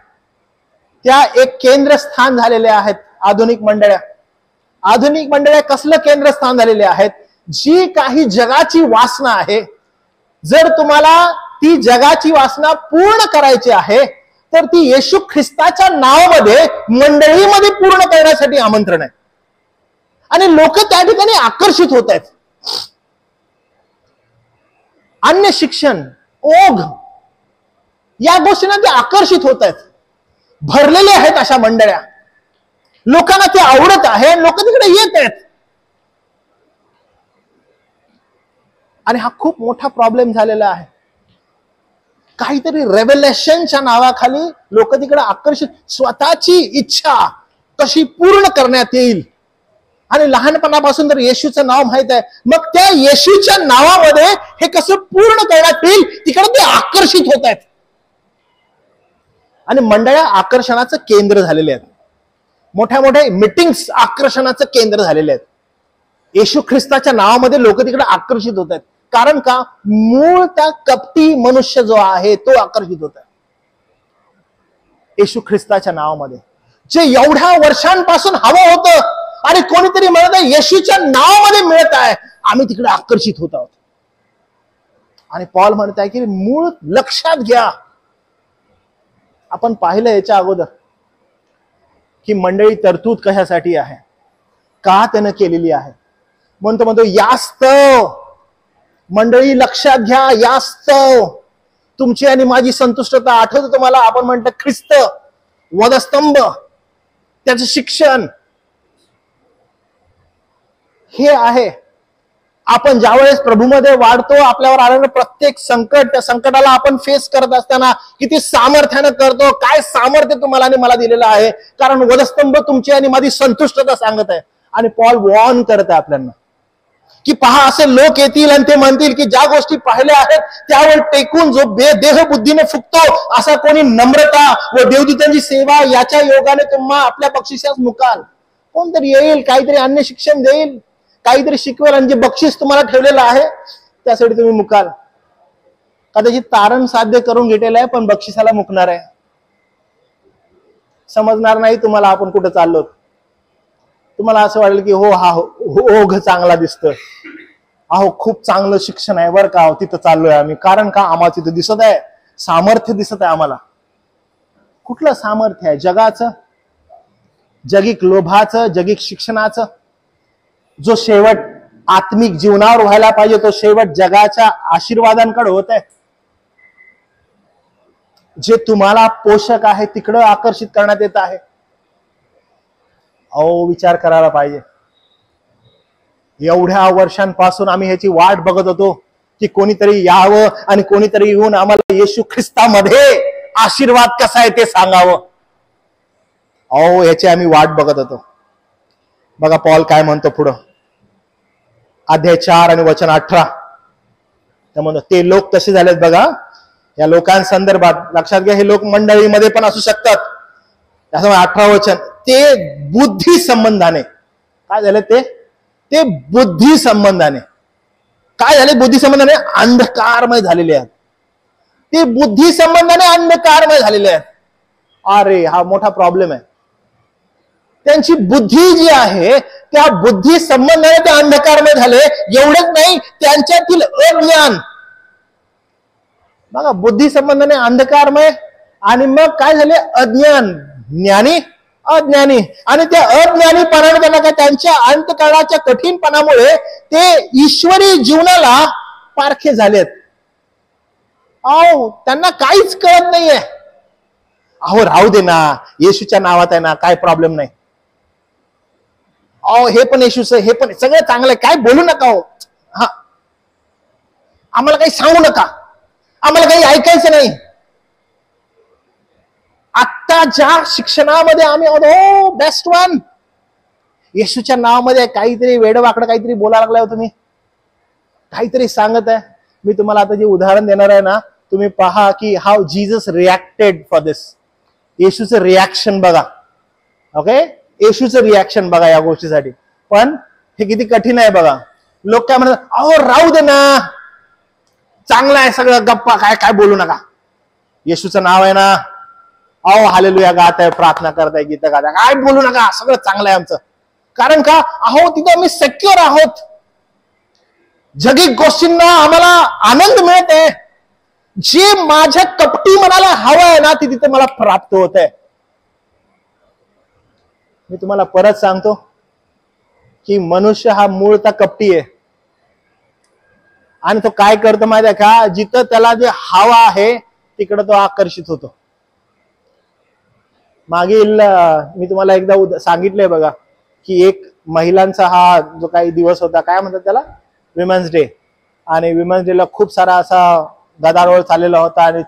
त्या एक केंद्रस्थान झालेल्या आहेत. आधुनिक मंडळ्या कसलं केंद्रस्थान झालेले आहेत, जी काही जगाची वासना आहे, जर तुम्हाला ती जगाची वासना पूर्ण करायची आहे तर ती येशू ख्रिस्ताच्या नावामध्ये मंडळीमध्ये पूर्ण करण्यासाठी आमंत्रण आहे. आणि लोक त्या ठिकाणी आकर्षित होत आहेत. अन्य शिक्षण, ओघ, या गोष्टींना ते आकर्षित होत आहेत, भरलेले आहेत अशा मंडळ्या. लोकांना ते आवडत आहे, लोक तिकडे येत आहेत. आणि हा खूप मोठा प्रॉब्लेम झालेला आहे. काहीतरी रेव्हलेशनच्या नावाखाली लोक तिकडे आकर्षित, स्वतःची इच्छा कशी पूर्ण करण्यात येईल. आणि लहानपणापासून तर येशूचं नाव माहित आहे, मग त्या येशूच्या नावामध्ये हे कसं पूर्ण करण्यात येईल तिकडे ते आकर्षित होत आहेत. आणि मंडळ्या आकर्षणाचं केंद्र झालेले आहेत. मोठ्या मोठ्या मीटिंग्स आकर्षणाचं केंद्र झालेले आहेत. येशू ख्रिस्ताच्या नावामध्ये लोक तिकडे आकर्षित होत आहेत. कारण का, मूळ त्या कपटी मनुष्य जो आहे तो आकर्षित होत आहे. येशू ख्रिस्ताच्या नावामध्ये जे एवढ्या वर्षांपासून हवं होतं आणि कोणीतरी म्हणत आहे येशूच्या नावामध्ये मिळत आहे, आम्ही तिकडे आकर्षित होत आहोत. आणि पॉल म्हणत आहे की मूळ लक्षात घ्या. आपण पाहिलं याच्या अगोदर की मंडळी तरतूद कशासाठी आहे, का त्यानं केलेली आहे. म्हणतो यास्तव मंडळी लक्षात घ्या, यास्तव तुमची आणि माझी संतुष्टता. आठवतं तुम्हाला, आपण म्हणतो ख्रिस्त, वधस्तंभ, त्याचं शिक्षण हे आहे. आपण ज्यावेळेस प्रभूमध्ये वाढतो, आपल्यावर आलेलं प्रत्येक संकट, त्या संकटाला आपण फेस करत असताना किती सामर्थ्यानं करतो. काय सामर्थ्य तुम्हाला आणि मला दिलेलं आहे, कारण वधस्तंभ तुमची आणि माझी संतुष्टता सांगत आहे. आणि पॉल वॉर्न करत आहे आपल्याला की पहा, असे लोक येतील आणि ते म्हणतील की ज्या गोष्टी पाहिल्या आहेत त्यावर टेकून जो देहबुद्धीने फुकतो, असा कोणी नम्रता व देवदूतांची सेवा याच्या योगाने तुम्हा आपल्या बक्षिसास मुकाल. कोणतरी येईल, काहीतरी अन्य शिक्षण देईल, काहीतरी शिकवेल, आणि जे बक्षीस तुम्हाला ठेवलेलं आहे त्यासाठी तुम्ही मुकाल. कदाचित तारण साध्य करून घेतलेलं आहे, पण बक्षिसाला मुकणार आहे. समजणार नाही तुम्हाला आपण कुठं चाललो. तुम्हाला असं वाटेल की हो, हा ओघ चांगला दिसतोय, अहो खूप चांगलं शिक्षण आहे बरं का, तिथं चाललोय आम्ही. कारण का, आम्हाला तिथं दिसत आहे सामर्थ्य, दिसत आहे आम्हाला. कुठलं सामर्थ्य आहे? जगाचं, जगिक लोभाचं, जगिक शिक्षणाचं. जो शेवट आत्मिक जीवनावर व्हायला पाहिजे तो शेवट जगाच्या आशीर्वादांकडे होत आहे. जे तुम्हाला पोषक आहे तिकडं आकर्षित करण्यात येत आहे. अहो, विचार करायला पाहिजे. एवढ्या वर्षांपासून आम्ही ह्याची वाट बघत होतो की कोणीतरी यावं आणि कोणीतरी येऊन आम्हाला येशू ख्रिस्तामध्ये आशीर्वाद कसा आहे ते सांगावं. अहो, ह्याची आम्ही वाट बघत होतो. बघा पॉल काय म्हणतो पुढं, अध्याय 4 आणि वचन 18. त्या म्हणतो ते लोक कसे झालेत बघा. या लोकांसंदर्भात लक्षात घ्या, हे लोक मंडळीमध्ये पण असू शकतात. 18 वचन, ते बुद्धी संबंधाने काय झाले, ते बुद्धी संबंधाने काय झाले, बुद्धी संबंधाने अंधकारमय झालेले आहेत. ते बुद्धी संबंधाने अंधकारमय झालेले आहेत. अरे, हा मोठा प्रॉब्लेम आहे. त्यांची बुद्धी जी आहे त्या बुद्धी संबंधाने ते अंधकारमय झाले. एवढंच नाही, त्यांच्यातील अज्ञान बघा, बुद्धी संबंधाने अंधकारमय आणि मग काय झाले, अज्ञान, ज्ञानी अज्ञानी. आणि त्या अज्ञानीपणाने त्यांना काय, त्यांच्या अंतःकरणाच्या कठीणपणामुळे ते ईश्वरी जीवनाला पारखे झालेत. अहो, त्यांना काहीच कळत नाहीये. अहो राहू दे ना, येशूच्या नावात आहे ना, काय प्रॉब्लेम नाही. अहो हे पण येशूच, हे पण सगळं चांगलं आहे, काय बोलू नका हो. हा, आम्हाला काही सांगू नका, आम्हाला काही ऐकायचं नाही. आत्ता ज्या शिक्षणामध्ये आम्ही आहोत, बेस्ट वन, येशूच्या नावामध्ये काहीतरी वेडवाकडं काहीतरी बोलायला लागलाय तुम्ही, काहीतरी सांगत आहे. मी तुम्हाला आता जे उदाहरण देणार आहे ना, तुम्ही पहा की how Jesus reacted for this. येशूचं रिॲक्शन बघा. ओके, येशूचं रिॲक्शन बघा या गोष्टीसाठी. पण हे किती कठीण आहे बघा. लोक काय म्हणतात, अहो राहू दे ना, चांगलं आहे सगळं, गप्पा, काय काय बोलू नका, येशूचं नाव आहे ना, अहो हालेलुया गात आहे, प्रार्थना करताय, गीत गात आहे, काय बोलू नका, सगळं चांगलं आहे आमचं. कारण का, अहो तिथं आम्ही सेक्युअर आहोत, जगिक गोष्टींना आम्हाला आनंद मिळते. जे माझ्या कपटी मनाला हवं आहे ना, ते तिथे मला प्राप्त होत आहे. मी तुम्हाला परत सांगतो की मनुष्य हा मूळचा कपटी आहे. आणि तो काय करतो माहिती आहे का, जिथं त्याला जे हवा आहे तिकडे तो आकर्षित होतो. मागील मी तुम्हाला एकदा सांगितलंय बघा की एक महिलांचा हा जो काही दिवस होता, काय म्हणतात त्याला, विमेन्स डे. आणि विमेन्स डेला खूप सारा असा गदारोळ चाललेला होता आणि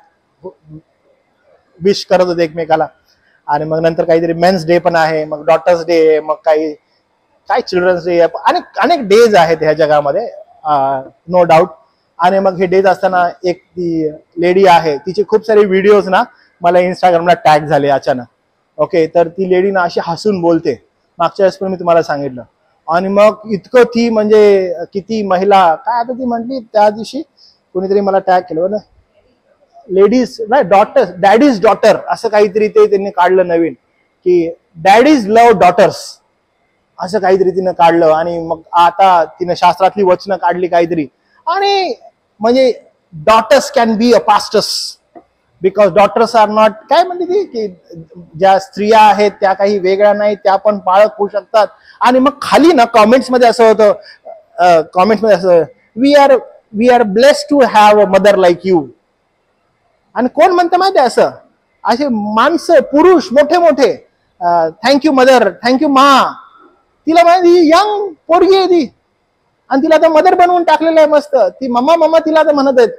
विश करत होते एकमेकाला. आणि मग नंतर काहीतरी मेन्स डे पण आहे, मग डॉटर्स डे, मग काही काय चिल्ड्रन्स डे, अनेक डेज आहेत ह्या जगामध्ये, नो डाऊट. आणि मग हे डेज असताना एक ती लेडी आहे, तिचे खूप सारे व्हिडिओज ना मला इंस्टाग्रामला टॅग झाले अचानक. ओके, तर ती लेडी ना अशी हसून बोलते, मागच्या वेळेस पण मी तुम्हाला सांगितलं. आणि मग इतकं ती म्हणजे किती महिला, काय आता ती म्हटली त्या दिवशी, कोणीतरी मला टॅग केलं ना, लेडीज नाही, डॉटर, डॅडीज डॉटर, असं काहीतरी ते त्यांनी काढलं नवीन, की डॅडीज लव डॉटर्स, असं काहीतरी तिनं काढलं. आणि मग आता तिनं शास्त्रातली वचनं काढली काहीतरी. आणि म्हणजे daughters can be a pastors because daughters are not, काय म्हणते ती, की ज्या स्त्रिया आहेत त्या काही वेगळ्या नाही, त्या पण पाळक होऊ शकतात. आणि मग खाली ना कॉमेंट्स मध्ये असं होतं, कॉमेंट्स मध्ये असं, we are blessed to have a mother like you. आणि कोण म्हणतं माहिती आहे असं, असे माणसं, पुरुष मोठे मोठे, थँक्यू मदर, थँक्यू मा. तिला माहिती यंग पोरगी आहे ती, आणि तिला आता मदर बनवून टाकलेलं आहे मस्त. ती मम्मा मम्मा तिला आता म्हणत आहेत.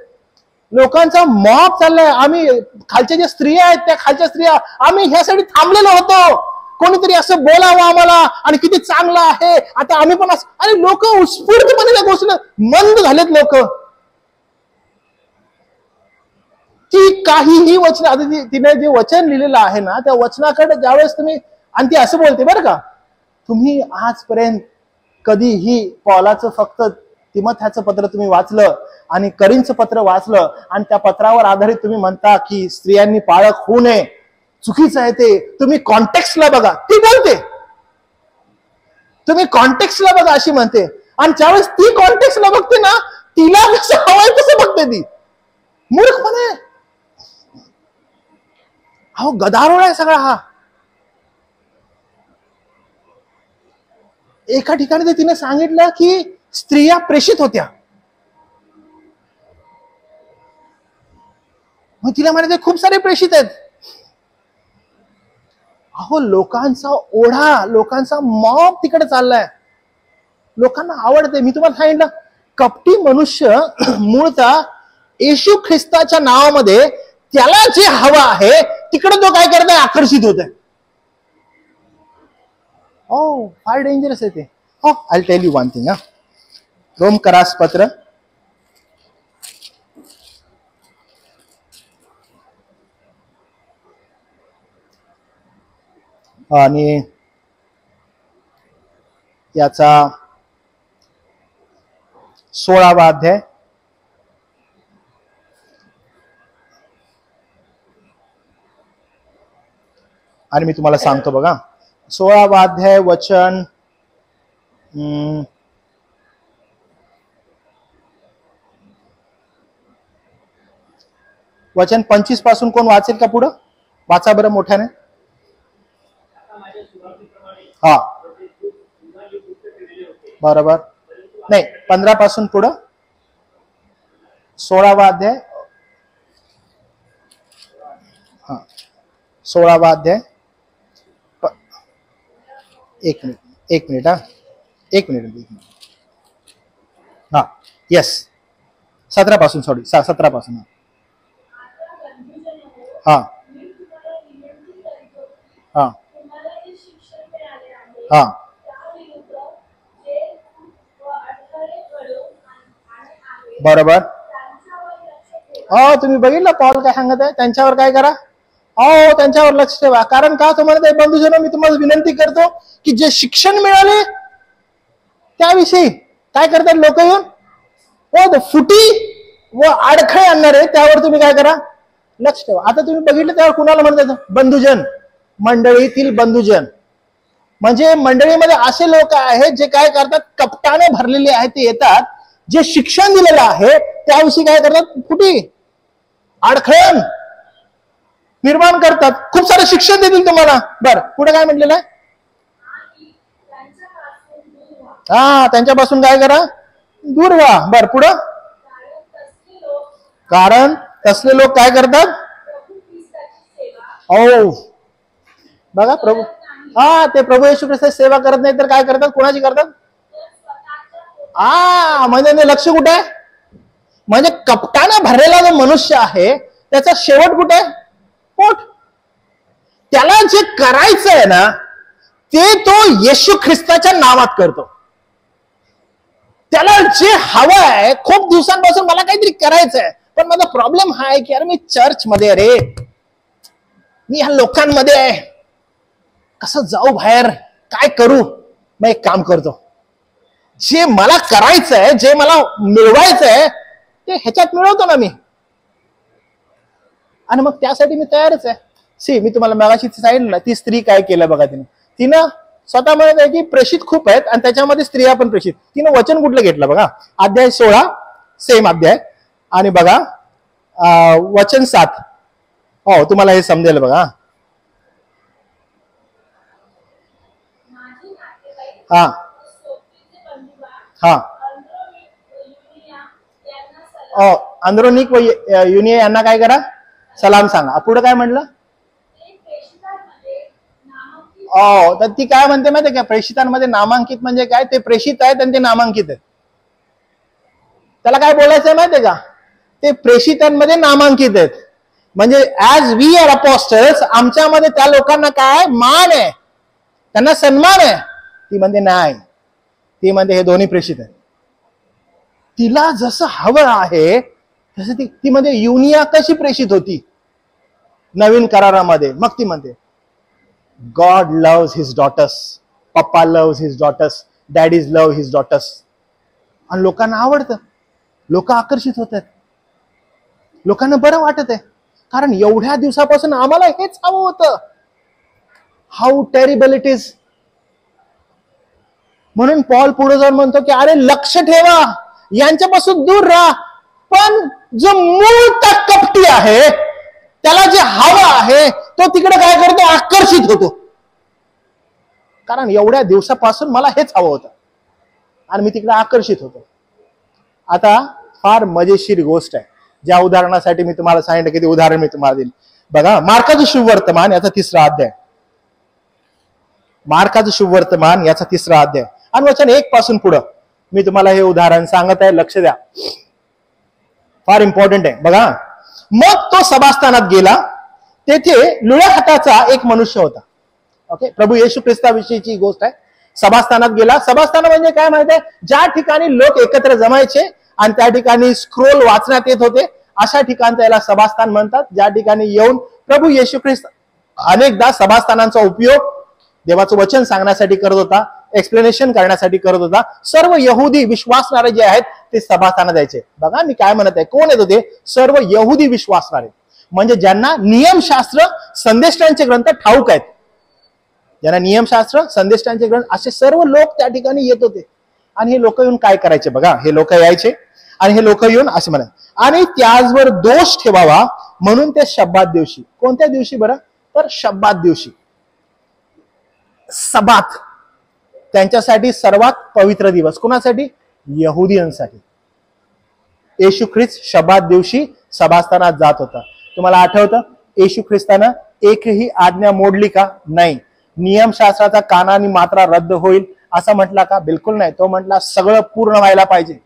लोकांचा मॉब चाललाय. आम्ही खालच्या ज्या स्त्रिया आहेत, त्या खालच्या स्त्रिया, आम्ही ह्यासाठी थांबलेलो होतो, कोणीतरी असं बोलावं आम्हाला, आणि किती चांगलं आहे, आता आम्ही पण असं. आणि लोक उत्स्फूर्तपणे त्या गोष्टीला मंद झालेत लोक. ती काहीही वचन, आता तिने जे वचन लिहिलेलं आहे ना, त्या वचनाकडे ज्यावेळेस तुम्ही, आणि ती असं बोलते बरं का, तुम्ही आजपर्यंत कधीही पौलाचं फक्त तिमोथेचं पत्र तुम्ही वाचलं आणि करीनचं पत्र वाचलं आणि त्या पत्रावर आधारित तुम्ही म्हणता की स्त्रियांनी पाळक होऊ नये, चुकीचं आहे ते. तुम्ही कॉन्टेक्स्टला बघा, ती बोलते, तुम्ही कॉन्टेक्स्टला बघा अशी म्हणते. आणि ज्यावेळेस ती कॉन्टेक्स्टला बघते ना, तिला कसं हवंय कसं बघते ती, मूर्खपणे. अहो गदारोळ आहे सगळा हा. एका ठिकाणी तिने सांगितलं की स्त्रिया प्रेषित होत्या, मग तिला म्हणायचं खूप सारे प्रेषित आहेत. अहो लोकांचा ओढा, लोकांचा मॉब तिकडे चाललाय, लोकांना आवडते. मी तुम्हाला सांगितलं, कपटी मनुष्य मूळचा येशू ख्रिस्ताच्या नावामध्ये त्याला जे हवं आहे तिकडे तो काय करत आहे, आकर्षित होत आहे. हो, फार डेंजरस आहे ते. हो, I tell you one thing. रोमकरास पत्र आणि याचा 16वा अध्याय आणि मी तुम्हाला सांगतो बघा, 16वा अध्याय वचन वचन 25 पासून कोण वाचेल का? पुढं वाचा बरं मोठ्याने. हा बरोबर. नाही, 15 पासून पुढं 16वा अध्याय. हा 16वा अध्याय. एक मिनिट हा, एक मिनिट. हा यस, 17 पासून, सॉरी 17 पासून. हा हा हा बरोबर. तुम्ही बघितलं पॉल काय सांगत आहे? त्यांच्यावर काय करा? त्यांच्यावर लक्ष ठेवा. कारण का तो म्हणत आहे, बंधूजनो मी तुम्हाला विनंती करतो की जे शिक्षण मिळाले त्याविषयी काय करतात लोक येऊन फुटी व अडखळे आणणारे त्यावर तुम्ही काय करा? लक्ष ठेवा. आता तुम्ही बघितलं त्यावर कुणाला म्हणतात? बंधुजन, मंडळीतील बंधुजन. म्हणजे मंडळीमध्ये असे लोक आहेत जे काय करतात? कपटाने भरलेले आहेत. ते येतात, जे शिक्षण दिलेलं आहे त्याविषयी काय करतात? फुटी अडखळण निर्माण करतात. खूप सारे शिक्षण देतील तुम्हाला. बर, पुढे काय म्हटलेलं आहे? त्यांच्यापासून काय करा? दूर व्हा. बर, पुढं. कारण तसले लोक काय करतात? बघा प्रभू, ते प्रभू येशू ख्रिस्ताची सेवा करत नाही तर काय करतात? कोणाची करतात? म्हणजे लक्ष कुठे आहे? म्हणजे कपटाने भरलेला जो मनुष्य आहे त्याचा शेवट कुठे आहे? पोट. त्याला जे करायचं आहे ना ते तो येशू ख्रिस्ताच्या नावात करतो. त्याला जे हवं आहे, खूप दिवसांपासून मला काहीतरी करायचं आहे, पण माझा प्रॉब्लेम हा आहे की अरे मी चर्च मध्ये, अरे मी ह्या लोकांमध्ये आहे, कसं जाऊ बाहेर, काय करू? मग एक काम करतो, जे मला करायचंय, जे मला मिळवायचंय ते ह्याच्यात मिळवतो ना मी, आणि मग त्यासाठी मी तयारच आहे. मी तुम्हाला मगाशी सांगितलं ना, ती स्त्री काय केलं बघा. तिनं स्वतः म्हणत आहे की प्रेषित खूप आहेत आणि त्याच्यामध्ये स्त्रिया पण प्रेषित. तिनं वचन कुठलं घेतलं बघा? अध्याय 16, सेम अध्याय, आणि बघा वचन 7. तुम्हाला हे समजेल बघा. हा हा अंद्रोनिक व युनिया यांना काय करा? सलाम सांगा. पुढे काय म्हटलं? तर ती काय म्हणते माहिती आहे का? प्रेषितांमध्ये नामांकित म्हणजे काय? ते प्रेषित आहेत आणि ते नामांकित आहेत. त्याला काय बोलायचं आहे माहिती आहे का? ते प्रेषितांमध्ये नामांकित आहेत. म्हणजे ऍज वी आर अपोस्टल्स, आमच्यामध्ये त्या लोकांना काय मान आहे, त्यांना सन्मान आहे. ती म्हणते नाही, ती म्हणते हे दोन्ही प्रेषित आहेत. तिला जसं हवं आहे तसं ती म्हणजे युनिया कशी प्रेषित होती नवीन करारामध्ये. मग ती म्हणते गॉड लव्स हिज डॉटर्स, पप्पा loves his daughters, daddies love his daughters. आणि लोकांना आवडतं, लोक आकर्षित होत आहेत, लोकांना बरं वाटत आहे. कारण एवढ्या दिवसापासून आम्हाला हेच हवं होतं. How terrible it is. म्हणून पॉल पुढे जाऊन म्हणतो की अरे लक्ष ठेवा, यांच्यापासून दूर राहा. पण जो मूळ कपटी आहे त्याला जे हवं आहे तो तिकडे काय करतो? आकर्षित होतो. कारण एवढ्या दिवसापासून मला हेच हवं होतं आणि मी तिकडे आकर्षित होतो. आता फार मजेशीर गोष्ट आहे, ज्या उदाहरणासाठी मी तुम्हाला सांगितलं की ते उदाहरण मी तुम्हाला देईल. बघा मार्काचं शुभवर्तमान याचा 3रा अध्याय. मार्काचं शुभवर्तमान याचा 3रा अध्याय आणि वचन 1 पासून पुढं मी तुम्हाला हे उदाहरण सांगत आहे. लक्ष द्या, फार इम्पॉर्टंट आहे. बघा, मग तो सभास्थानात गेला, तेथे लुळ्या हाताचा एक मनुष्य होता. ओके, प्रभू येशू ख्रिस्ताविषयीची गोष्ट आहे. सभास्थानात गेला. सभास्थान म्हणजे काय माहिती आहे? ज्या ठिकाणी लोक एकत्र जमायचे आणि त्या ठिकाणी स्क्रोल वाचण्यात येत होते, अशा ठिकाण त्याला सभास्थान म्हणतात. ज्या ठिकाणी येऊन प्रभू येशू ख्रिस्त अनेकदा सभास्थानांचा उपयोग देवाचं वचन सांगण्यासाठी करत होता, एक्सप्लेनेशन करण्यासाठी करत होता. सर्व यहुदी विश्वासणारे जे आहेत ते सभास्थानात जायचे. बघा मी काय म्हणत आहे, कोण येत होते? सर्व यहुदी विश्वासणारे, म्हणजे ज्यांना नियमशास्त्र, संदेष्टांचे ग्रंथ ठाऊक आहेत. ज्यांना नियमशास्त्र, संदेष्टांचे ग्रंथ, असे सर्व लोक त्या ठिकाणी येत होते. आणि हे लोक येऊन काय करायचे बघा, हे लोक यायचे आणि हे लोक येऊन असे म्हणाले, आणि त्याचवर दोष ठेवावा म्हणून ते शब्बात दिवशी. कोणत्या दिवशी बरं? तर शब्बात दिवशी. सबात त्यांच्यासाठी सर्वात पवित्र दिवस. कोणासाठी? यहुदीयांसाठी. येशू ख्रिस्त शब्बात दिवशी सभास्थानात जात होता. तुम्हाला आठवतं येशू ख्रिस्तानं एकही आज्ञा मोडली का? नाही. नियमशास्त्राचा कानानी मात्रा रद्द होईल असं म्हटला का? बिलकुल नाही. तो म्हटला सगळं पूर्ण व्हायला पाहिजे.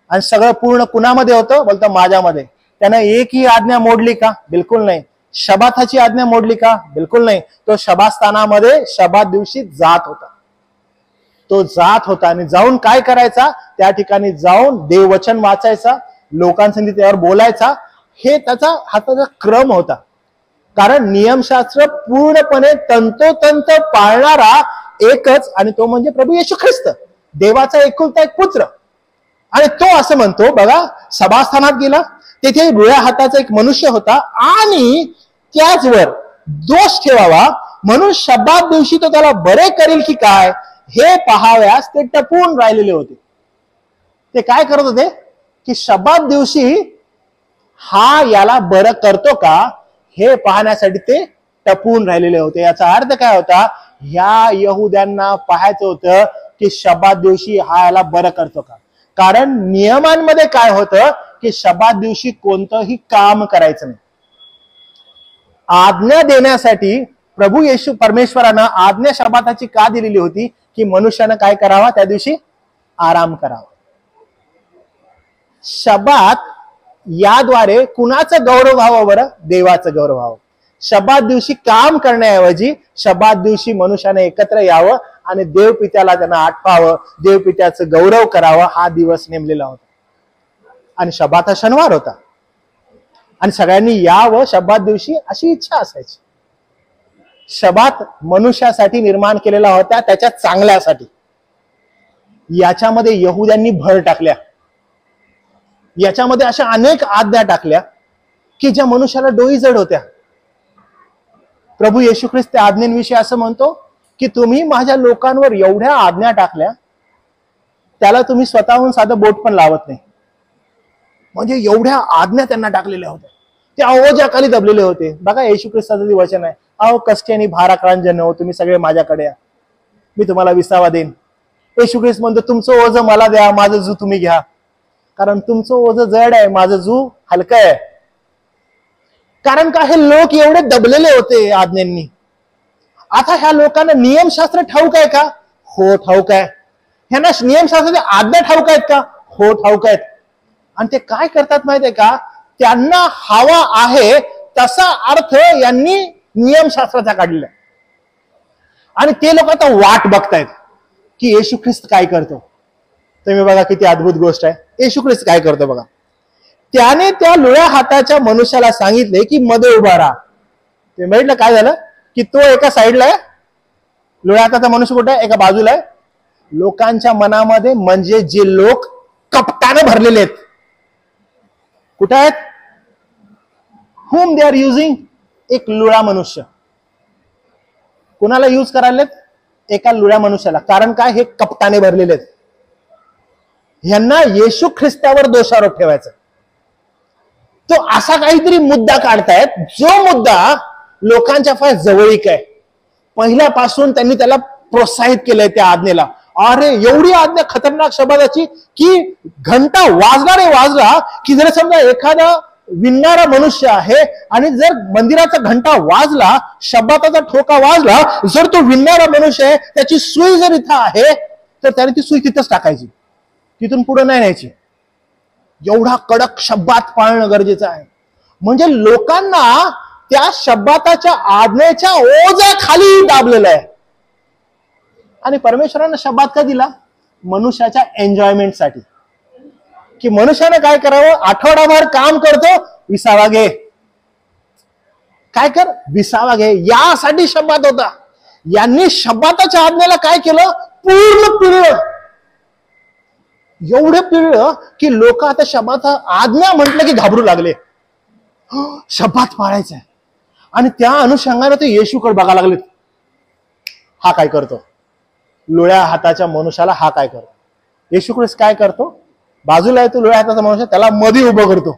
आणि सगळं पूर्ण कुणामध्ये होतं? बोलतो माझ्यामध्ये. त्यानं एकही आज्ञा मोडली का? बिलकुल नाही. शबाताची आज्ञा मोडली का? बिलकुल नाही. तो शबास्थानामध्ये शबात दिवशी जात होता. तो जात होता आणि जाऊन काय करायचा? त्या ठिकाणी जाऊन देववचन वाचायचा, लोकांसंगी त्यावर बोलायचा. हे त्याचा हाताचा क्रम होता. कारण नियमशास्त्र पूर्णपणे तंतोतंत पाळणारा एकच, आणि तो म्हणजे प्रभू येशू ख्रिस्त, देवाचा एकुलता एक पुत्र. आणि तो असं म्हणतो बघा, सभास्थानात गेला, तेथे रुळ्या हाताचा एक मनुष्य होता आणि त्याचवर दोष ठेवावा म्हणून शब्बात दिवशी तो त्याला बरे करेल की काय हे पाहाव्यास ते टपून राहिलेले होते. ते काय करत होते की शब्बात दिवशी हा याला बरं करतो का हे पाहण्यासाठी ते टपून राहिलेले होते. याचा अर्थ काय होता? ह्या यहुद्यांना पाहायचं होतं की शब्बात दिवशी हा याला बरं करतो का. कारण नियमांमध्ये काय होतं की शब्बात दिवशी कोणतंही काम करायचं नाही. आज्ञा देण्यासाठी प्रभू येशू परमेश्वरानं आज्ञा शब्बाताची का दिलेली होती? की मनुष्यानं काय करावा? त्या दिवशी आराम करावा. शब्बात याद्वारे कुणाचं गौरव व्हावं बरं? देवाचं गौरव व्हावं. शब्बात दिवशी काम करण्याऐवजी शब्बात दिवशी मनुष्याने एकत्र यावं आणि देवपित्याला त्यांना आठवावं, देवपित्याचं गौरव करावं, हा दिवस नेमलेला होता. आणि शब्बात हा शनिवार होता आणि सगळ्यांनी यावं शब्बात दिवशी अशी इच्छा असायची. शब्बात मनुष्यासाठी निर्माण केलेला होता, त्याच्या चांगल्यासाठी. याच्यामध्ये यहुद्यांनी भर टाकल्या. याच्यामध्ये अशा अनेक आज्ञा टाकल्या की ज्या मनुष्याला डोईजड होत्या. प्रभू येशू ख्रिस्त त्या आज्ञेविषयी असं म्हणतो की तुम्ही माझ्या लोकांवर एवढ्या आज्ञा टाकल्या, त्याला तुम्ही स्वतःहून साधं बोट पण लावत नाही. म्हणजे एवढ्या आज्ञा त्यांना टाकलेल्या होत्या. ते ओझ्याखाली दबलेले होते. बघा येशू ख्रिस्ताचं वचन आहे, अहो कष्टी आणि भाराक्रांत हो, तुम्ही सगळे माझ्याकडे या, मी तुम्हाला विसावा देईन. येशू ख्रिस्त म्हणतो तुमचं ओझं मला द्या, माझं जू तुम्ही घ्या. कारण तुमचं ओझं जड आहे, माझं जू हलकं आहे. कारण का हे लोक एवढे दबलेले होते आज्ञांनी. आता ह्या लोकांना नियमशास्त्र ठाऊक आहे का? हो ठाऊक आहे. ह्यांना नियमशास्त्राच्या आज्ञा ठाऊक आहेत का? हो ठाऊक आहेत. आणि ते काय करतात माहितीये का? त्यांना हवा आहे तसा अर्थ यांनी नियमशास्त्राचा काढलाय. आणि ते लोक आता वाट बघतायत की येशू ख्रिस्त काय करतो. तुम्ही बघा किती अद्भुत गोष्ट आहे. येशू ख्रिस्त काय करतो बघा. त्याने त्या लुळ्या हाताच्या मनुष्याला सांगितले की मध्ये उभा राहा. ते म्हटलं काय झालं की तो एका साईडला आहे, लुळ्या हाताचा मनुष्य कुठे आहे? एका बाजूला आहे. लोकांच्या मनामध्ये म्हणजे जे लोक कपटाने भरलेले आहेत, कुठे आहेत? whom they are using? एक लुळा मनुष्य. कुणाला यूज करायलेत? एका लुळ्या मनुष्याला. कारण काय? हे कपटाने भरलेले आहेत. ह्यांना येशू ख्रिस्तावर दोषारोप ठेवायचा. तो असा काहीतरी मुद्दा काढतायत जो मुद्दा लोकांच्या फार जवळीक आहे. पहिल्यापासून त्यांनी त्याला प्रोत्साहित केलंय त्या आज्ञेला. अरे एवढी आज्ञा खतरनाक शब्दाची की घंटा वाजला रे वाजला की जर समजा एखादा विणणारा मनुष्य आहे आणि जर मंदिराचा घंटा वाजला, शब्दाचा ठोका वाजला, जर तो विणणारा मनुष्य आहे त्याची सुई जर इथं आहे तर त्याने ती सुई तिथंच टाकायची, तिथून पुढे नाही न्यायची. एवढा कडक शब्दात पाळणं गरजेचं आहे. म्हणजे लोकांना त्या शब्दाच्या आज्ञेच्या ओझ्याखाली दाबलेलं आहे. आणि परमेश्वरानं शब्दात का दिला? मनुष्याच्या एन्जॉयमेंटसाठी. की मनुष्याने काय करावं? आठवडाभर काम करतो, विसावा घे. काय कर? विसावा घे. यासाठी शब्दात होता. यांनी शब्दाच्या आज्ञेला काय केलं? पूर्ण पिळलं. एवढे पिळलं की लोक आता शब्दात आज्ञा म्हटलं की घाबरू लागले. शब्दात पाळायचंय. आणि त्या अनुषंगाने ते येशूकडे बघायला लागलेत. हा काय करतो, लोळ्या हाताच्या मनुष्याला हा काय करतो. येशू ख्रिस्त काय करतो, बाजूला आहे तो लोळ्या हाताचा मनुष्य, त्याला मध्ये उभं करतो.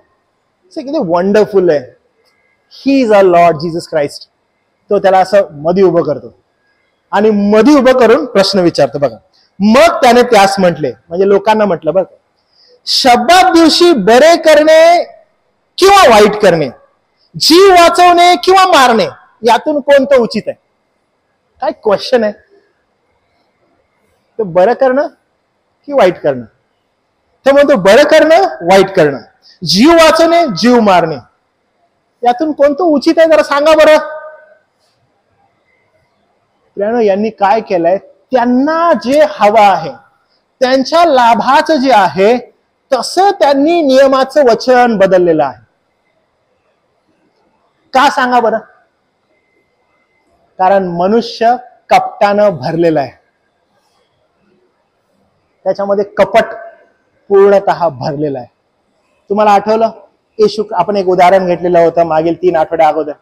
किती वंडरफुल आहे. He is a Lord Jesus Christ. तो त्याला असं मध्ये उभं करतो आणि मध्ये उभं करून प्रश्न विचारतो बघा. मग त्याने त्यास म्हटले, म्हणजे लोकांना म्हटलं बघ, शब्दात दिवशी बरे करणे किंवा वाईट करणे, जीव वाचवणे किंवा मारणे, यातून कोणतं उचित आहे. काय क्वेश्चन आहे. तर बरं करणं की वाईट करणं. तर म्हणतो बरं करणं वाईट करणं, जीव वाचवणे जीव मारणे, यातून कोणतं उचित आहे जरा सांगा बरं. यांनी काय केलंय, त्यांना जे हवं आहे त्यांच्या लाभाचं जे आहे तसं त्यांनी नियमाचं वचन बदललेलं आहे. का सांगा बरं. कारण मनुष्य कपटानं भरलेला आहे, त्याच्यामध्ये कपट पूर्णतः भरलेला आहे. तुम्हाला आठवलं, आपण एक उदाहरण घेतलेलं होतं मागील 3 आठवड्या अगोदर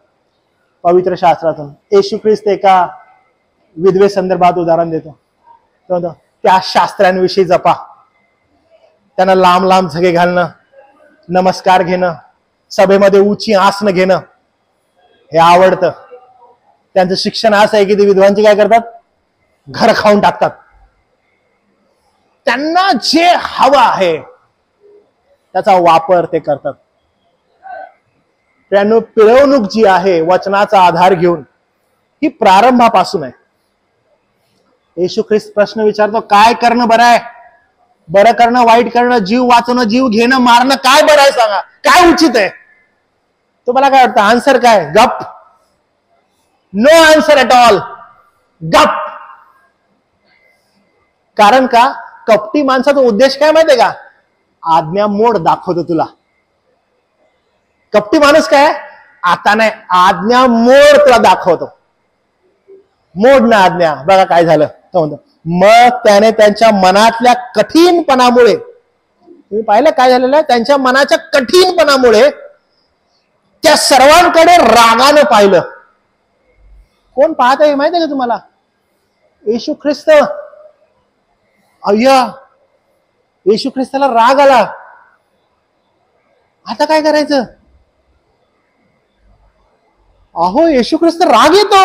पवित्र शास्त्रातून. येशू ख्रिस्त एका विधवे संदर्भात उदाहरण देतो. त्या शास्त्रांविषयी जपा, त्यांना लांब लांब झगे घालणं, नमस्कार घेणं, सभेमध्ये उंची आसनं घेणं हे आवडतं. त्यांचं शिक्षण असं आहे की ते विधवांची काय करतात, घर खाऊन टाकतात. त्यांना जे हवं आहे त्याचा वापर ते करतात. त्यांना पिळवणूक जी आहे वचनाचा आधार घेऊन, ही प्रारंभापासून आहे. येशू ख्रिस्त प्रश्न विचारतो, काय करणं बरं आहे, बरं करणं वाईट करणं, जीव वाचवणं जीव घेणं मारणं, काय बरं आहे सांगा, काय उचित आहे. तुम्हाला काय वाटतं आन्सर काय, गप. नो आन्सर एट ऑल, गप. कारण का, कपटी माणसाचा उद्देश काय माहितीये का, आज्ञा मोड दाखवतो तुला. कपटी माणूस काय, आता नाही आज्ञा मोड तुला दाखवतो, मोड ना आज्ञा. बघा काय झालं. मग त्याने त्यांच्या मनातल्या कठीणपणामुळे, तुम्ही पाहिलं काय झालेलं आहे, त्यांच्या मनाच्या कठीणपणामुळे त्या सर्वांकडे रागानं पाहिलं. कोण पाहत आहे माहिती आहे का तुम्हाला, येशू ख्रिस्त. अय्या, येशू ख्रिस्ताला राग आला. आता काय करायचं. अहो येशू ख्रिस्त राग येतो.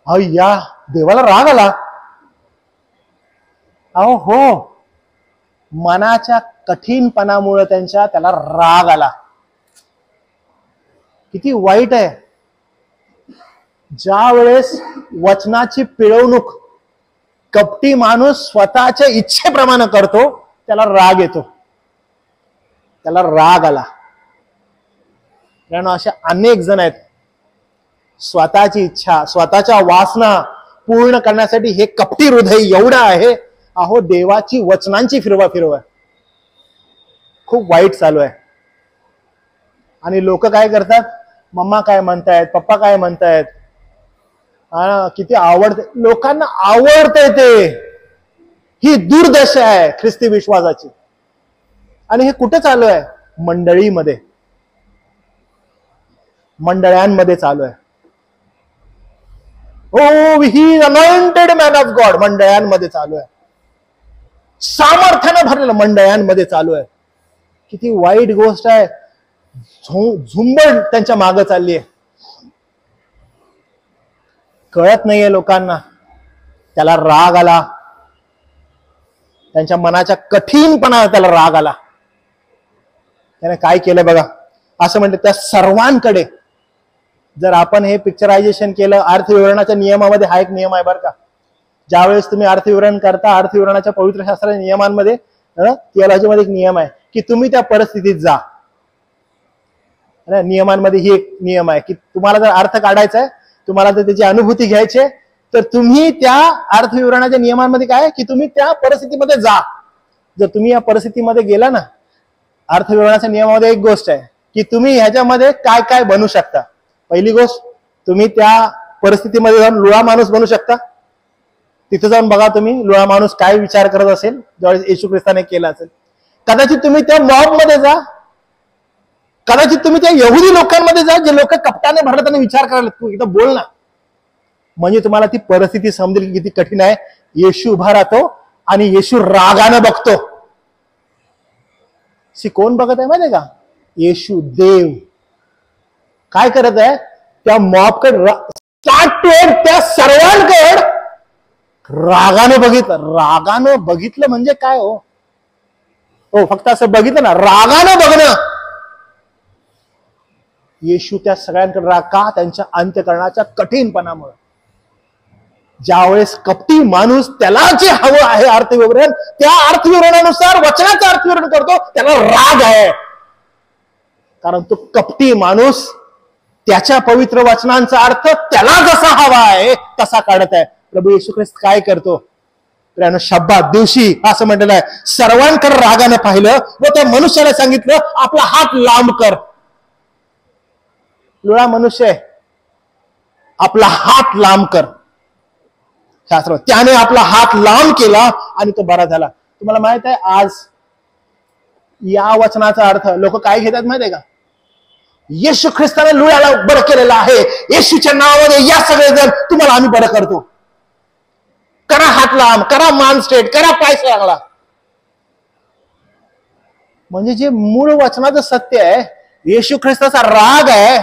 अय्या, देवाला राग आला. अहो हो, मनाच्या कठीणपणामुळे त्याला राग आला. किती वाईट आहे. ज्या वेळेस वचनाची पिळवणूक कपटी माणूस स्वतःच्या इच्छेप्रमाणे करतो, त्याला राग येतो, त्याला राग आला. कारण अशा अनेक जण आहेत, स्वतःची इच्छा स्वतःच्या वासना पूर्ण करण्यासाठी हे कपटी हृदय एवढं आहे. अहो देवाची वचनांची फिरवा खूप वाईट चालू आहे. आणि लोक काय करतात, मम्मा काय म्हणतायत, पप्पा काय म्हणतायत, किती आवडते लोकांना, आवडते ते. ही दुर्दशा आहे ख्रिस्ती विश्वासाची. आणि हे कुठे चालू आहे, मंडळीमध्ये, मंडळांमध्ये चालू आहे. ओ ही अनॉइंटेड मॅन ऑफ गॉड मंडळांमध्ये चालू आहे. सामर्थ्यानं भरलेलं मंडळांमध्ये चालू आहे. किती वाईट गोष्ट आहे. झुंबड त्यांच्या मागे चालली आहे. कळत नाहीये लोकांना. त्याला राग आला, त्यांच्या मनाच्या कठीणपणा त्याला राग आला. त्याने काय केलं बघा, असं म्हणते त्या सर्वांकडे. जर आपण हे पिक्चरायझेशन केलं, अर्थविवरणाच्या नियमामध्ये हा एक नियम आहे बरं का. ज्यावेळेस तुम्ही अर्थविवरण करता, अर्थविवरणाच्या पवित्र शास्त्राच्या नियमांमध्ये, थिओलॉजीमध्ये एक नियम आहे की तुम्ही त्या परिस्थितीत जा. नियमांमध्ये ही एक नियम आहे की तुम्हाला जर अर्थ काढायचा आहे, तुम्हाला जर त्याची अनुभूती घ्यायची, तर तुम्ही त्या अर्थविवरणाच्या नियमांमध्ये काय की तुम्ही त्या परिस्थितीमध्ये जा. जर तुम्ही या परिस्थितीमध्ये गेला ना, अर्थविवरणाच्या नियमामध्ये एक गोष्ट आहे की तुम्ही ह्याच्यामध्ये काय काय बनू शकता. पहिली गोष्ट, तुम्ही त्या परिस्थितीमध्ये जाऊन लुळा माणूस बनू शकता. तिथे जाऊन बघा तुम्ही लुळा माणूस काय विचार करत असेल ज्यावेळेस येशू ख्रिस्ताने केला असेल. कदाचित तुम्ही त्या मॉब मध्ये जा, कदाचित तुम्ही त्या यहुदी लोकांमध्ये जा जे लोक कपटाने भरले, त्यांना विचार करायला तू एकदा बोल ना, म्हणजे तुम्हाला ती परिस्थिती समजेल की किती कठीण आहे. येशू उभा राहतो आणि येशू रागानं बघतो. कोण बघत आहे माहितीये का? येशू देव काय करत आहे? त्या मॉबकडे त्या सर्वांकडे रागानं बघितलं. रागानं बघितलं म्हणजे काय हो? हो, फक्त असं बघितलं ना, रागानं बघणं. येशू त्या सगळ्यांकडे राग का? त्यांच्या अंत्यकरणाच्या कठीणपणामुळे. ज्यावेळेस कपटी माणूस त्याला जे हवं आहे अर्थविवरण, त्या अर्थविवरणानुसार वचनाचं अर्थविवरण करतो, त्याला राग आहे. कारण तो कपटी माणूस त्याच्या पवित्र वचनांचा अर्थ त्याला जसा हवा आहे तसा काढत आहे. प्रभू येशू ख्रिस्त काय करतो? शब्बात दिवशी असं म्हटलेलं आहे, सर्वांकडे रागाने पाहिलं व त्या मनुष्याला सांगितलं आपला हात लांब कर. लुळा मनुष्य आहे, आपला हात लांब कर. शास्त्र त्याने आपला हात लांब केला आणि तो बरा झाला. तुम्हाला माहित आहे आज या वचनाचा अर्थ लोक काय घेतात माहित आहे का? येशू ख्रिस्ताने लुळ्याला बरं केलेलं आहे, येशूच्या नावामध्ये या सगळेजण तुम्हाला आम्ही बरं करतो. करा हात लांब, करा मान स्ट्रेट, करा पाय चांगला. म्हणजे जे मूळ वचनाचं सत्य आहे, येशू ख्रिस्ताचा राग आहे,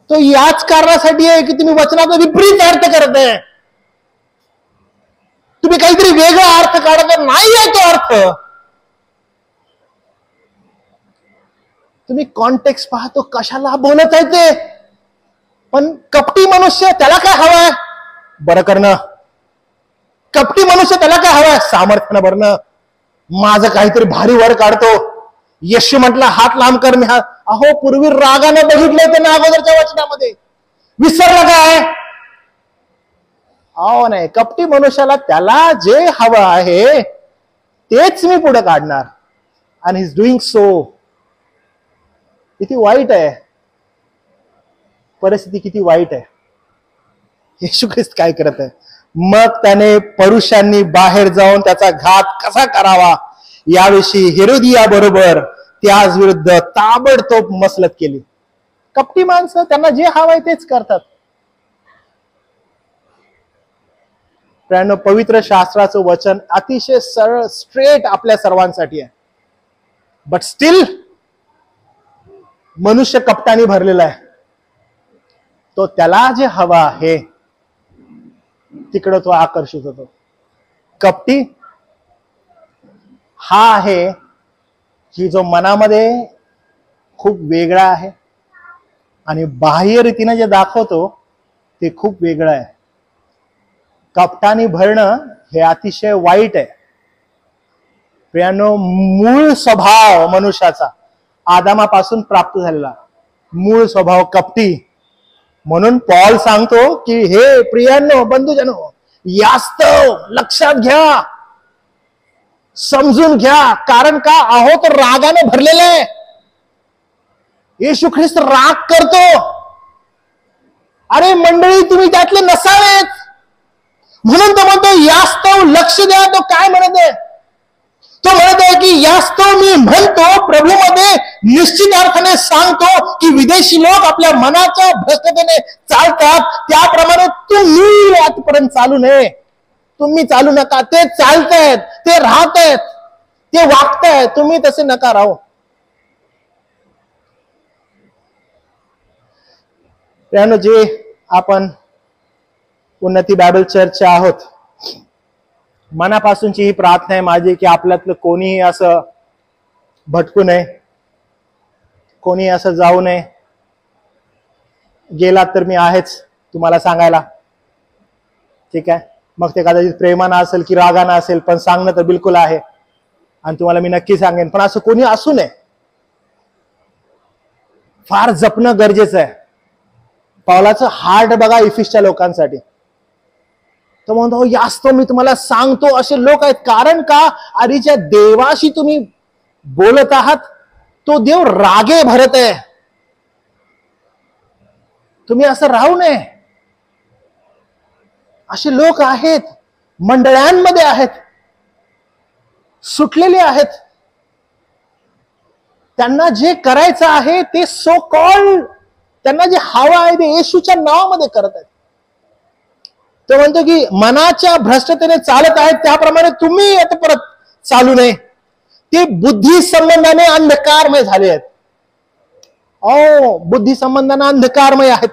तो याच कारणासाठी आहे की तुम्ही वचनाचा विपरीत अर्थ करत आहे. तुम्ही काहीतरी वेगळा अर्थ काढत नाही आहे तो अर्थ. तुम्ही कॉन्टेक्स्ट पाहतो कशाला बोलत आहे ते. पण कपटी मनुष्य त्याला काय हवंय? बरं करणं. कपटी मनुष्य त्याला काय हवंय? सामर्थ्यानं भरणं. माझं काहीतरी भारी वर काढतो. येशू म्हटलं हात लांब कर. मी अहो पूर्वी रागानं बघितलंय त्यांना अगोदरच्या वचनामध्ये. विसरलं काय? अहो नाही, कपटी मनुष्याला त्याला जे हवं आहे तेच मी पुढे काढणार. आणि इज डुईंग सो. किती वाईट आहे परिस्थिती, किती वाईट आहे. येशू ख्रिस्त काय करत आहे? मग त्याने पुरुषांनी बाहेर जाऊन त्याचा घात कसा करावा याविषयी हेरोदिया बरोबर त्याच विरुद्ध ताबडतोब मसलत केली. कपटी माणसं त्यांना जे हवंय तेच करतात. पवित्र शास्त्राचं वचन अतिशय सरळ स्ट्रेट आपल्या सर्वांसाठी आहे. बट स्टील मनुष्य कपटाने भरलेला आहे. तो त्याला जे हवा आहे तिकडं तो आकर्षित होतो. कपटी हा आहे की जो मनामध्ये खूप वेगळा आहे आणि बाह्य रीतीने जे दाखवतो ते खूप वेगळं आहे. कपटाने भरणं हे अतिशय वाईट आहे. प्रियांनो, मूळ स्वभाव मनुष्याचा आदामापासून प्राप्त झालेला मूळ स्वभाव कपटी. म्हणून पॉल सांगतो की हे प्रियांनो, बंधुजनो, यास्तव लक्षात घ्या, समजून घ्या. कारण का? अहो तो रागाने भरलेला आहे. येशू ख्रिस्त राग करतो. अरे मंडळी, तुम्ही त्यातले नसावेत. म्हणून तो म्हणतो यास्तव लक्ष द्या. तो काय म्हणत आहे? तो म्हणत आहे की यास्तव मी म्हणतो प्रभूमध्ये निश्चित अर्थाने सांगतो की विदेशी लोक आपल्या मनाच्या भ्रष्टतेने चालतात, त्याप्रमाणे तुम्ही आजपर्यंत चालू नये. तुम्ही चालू नका. ते चालतायत, ते राहतायत, ते वागतायत. तुम्ही तसे नका राहू. त्यानं जे आपण उन्नती बायबल चर्चचे आहोत, मनापासूनची ही प्रार्थना आहे माझी की आपल्यातलं कोणीही असं भटकू नये, कोणी असं जाऊ नये. गेलात तर मी आहेच तुम्हाला सांगायला. ठीक आहे? मग ते कदाचित प्रेमानं असेल की रागानं असेल, पण सांगणं तर बिलकुल आहे आणि तुम्हाला मी नक्की सांगेन. पण असं कोणी असू नये. फार जपणं गरजेचं आहे. पावलाचं हार्ट बघा इफिसच्या लोकांसाठी. तो म्हणतो यास्तव मी तुम्हाला सांगतो असे लोक आहेत. कारण का? अरे ज्या देवाशी तुम्ही बोलत आहात तो देव रागे भरत आहे. तुम्ही असं राहू नये. असे लोक आहेत, मंडळांमध्ये आहेत, सुटलेले आहेत. त्यांना जे करायचं आहे ते सो कॉल्ड, त्यांना जे हवं आहे ते येशूच्या नावामध्ये करत आहेत. तो म्हणतो की मनाच्या भ्रष्टतेने चालत आहेत त्याप्रमाणे तुम्ही आता परत चालू नये. ते बुद्धी संबंधाने अंधकारमय झाले आहेत. बुद्धी संबंधाने अंधकारमय आहेत.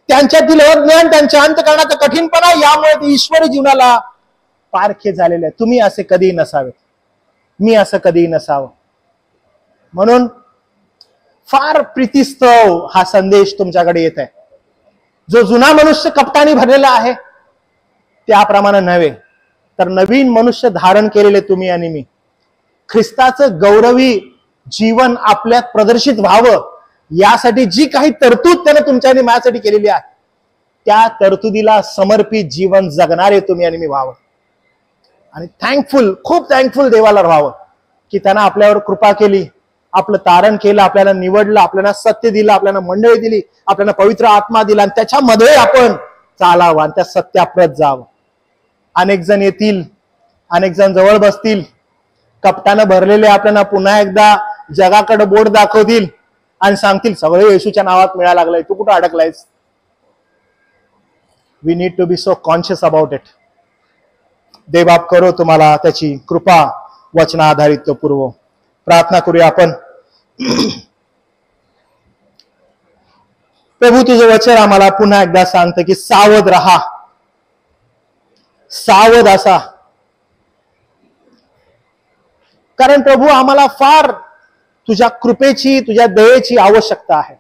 त्यांच्यातील अज्ञान, त्यांच्या अंतःकरणाचा कठीणपणा, यामुळे ते ईश्वरी जीवनाला पारखे झालेले आहेत. तुम्ही असे कधीही नसावे, मी असं कधीही नसावं. म्हणून फार प्रीतिस्तव हा संदेश तुमच्याकडे येत आहे. जो जुना मनुष्य कपटाने भरलेला आहे त्याप्रमाणे नव्हे, तर नवीन मनुष्य धारण केलेले तुम्ही आणि मी, ख्रिस्ताचं गौरवी जीवन आपल्यात प्रदर्शित व्हावं यासाठी जी काही तरतूद त्याने तुमच्या आणि माझ्यासाठी केलेली आहे, त्या तरतुदीला समर्पित जीवन जगणारे तुम्ही आणि मी व्हावं. आणि थँकफुल, खूप थँकफुल देवाला व्हावं की त्यानं आपल्यावर कृपा केली, आपलं तारण केलं, आपल्याला निवडलं, आपल्याला सत्य दिलं, आपल्याला मंडळी दिली, आपल्याला पवित्र आत्मा दिला, आणि त्याच्यामध्ये आपण चालावं आणि त्या सत्याप्रत जावं. अनेक जण येतील, अनेक जण जवळ बसतील, कपटानं भरलेले आपल्याला पुन्हा एकदा जगाकडे बोट दाखवतील आणि सांगतील सगळे येशूच्या नावात मिळायला लागलंय, तू कुठं अडकलायस. We need to be so conscious about it. देवबाप करो तुम्हाला त्याची कृपा वचना आधारित तो पुरवो. प्रार्थना करूया आपण. प्रभू, तुझं वचन आम्हाला पुन्हा एकदा सांगतं की सावध राहा, सावध असा. कारण प्रभू आम्हाला फार तुझ्या कृपेची, तुझ्या दयेची आवश्यकता आहे.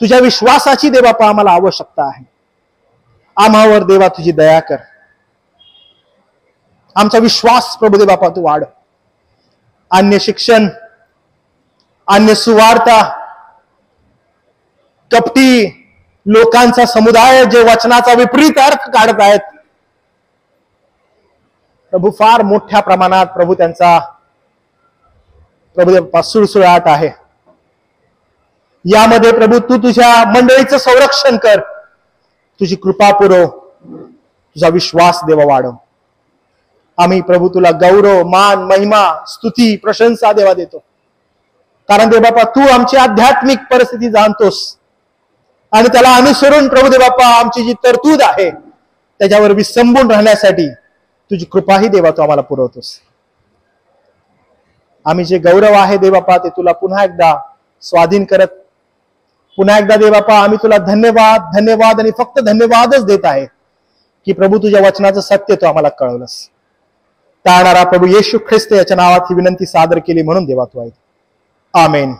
तुझ्या विश्वासाची देवापा आम्हाला आवश्यकता आहे. आम्हावर देवा तुझी दया कर. आमचा विश्वास प्रभू देवापा तू वाढ. अन्य शिक्षण, अन्य सुवार्ता, कपटी लोकांचा समुदाय जे वचनाचा विपरीत अर्थ काढत आहेत प्रभू, फार मोठ्या प्रमाणात प्रभू त्यांचा प्रभू सुळसुळाट आहे. यामध्ये प्रभू तू तुझ्या मंडळीचं संरक्षण कर, तुझी कृपा पुरव, तुझा विश्वास देवा वाढव. आम्ही प्रभू तुला गौरव, मान, महिमा, स्तुती, प्रशंसा देवा देतो. कारण देवबापा तू आमची आध्यात्मिक परिस्थिती जाणतोस आणि त्याला अनुसरून प्रभू देवबापा आमची जी तरतूद आहे त्याच्यावर विसंबून राहण्यासाठी तुझी कृपाही देवा तू आम्हाला पुरवतोस. आम्ही जे गौरव आहे देवबापा ते तुला पुन्हा एकदा स्वाधीन करत, पुन्हा एकदा देवबापा आम्ही तुला धन्यवाद, धन्यवाद आणि फक्त धन्यवादच देत आहे की प्रभू तुझ्या वचनाचं सत्य तू आम्हाला कळवलंस. तारणारा प्रभू येशू ख्रिस्त याच्या नावात ही विनंती सादर केली म्हणून देवा तू आहे. आमेन.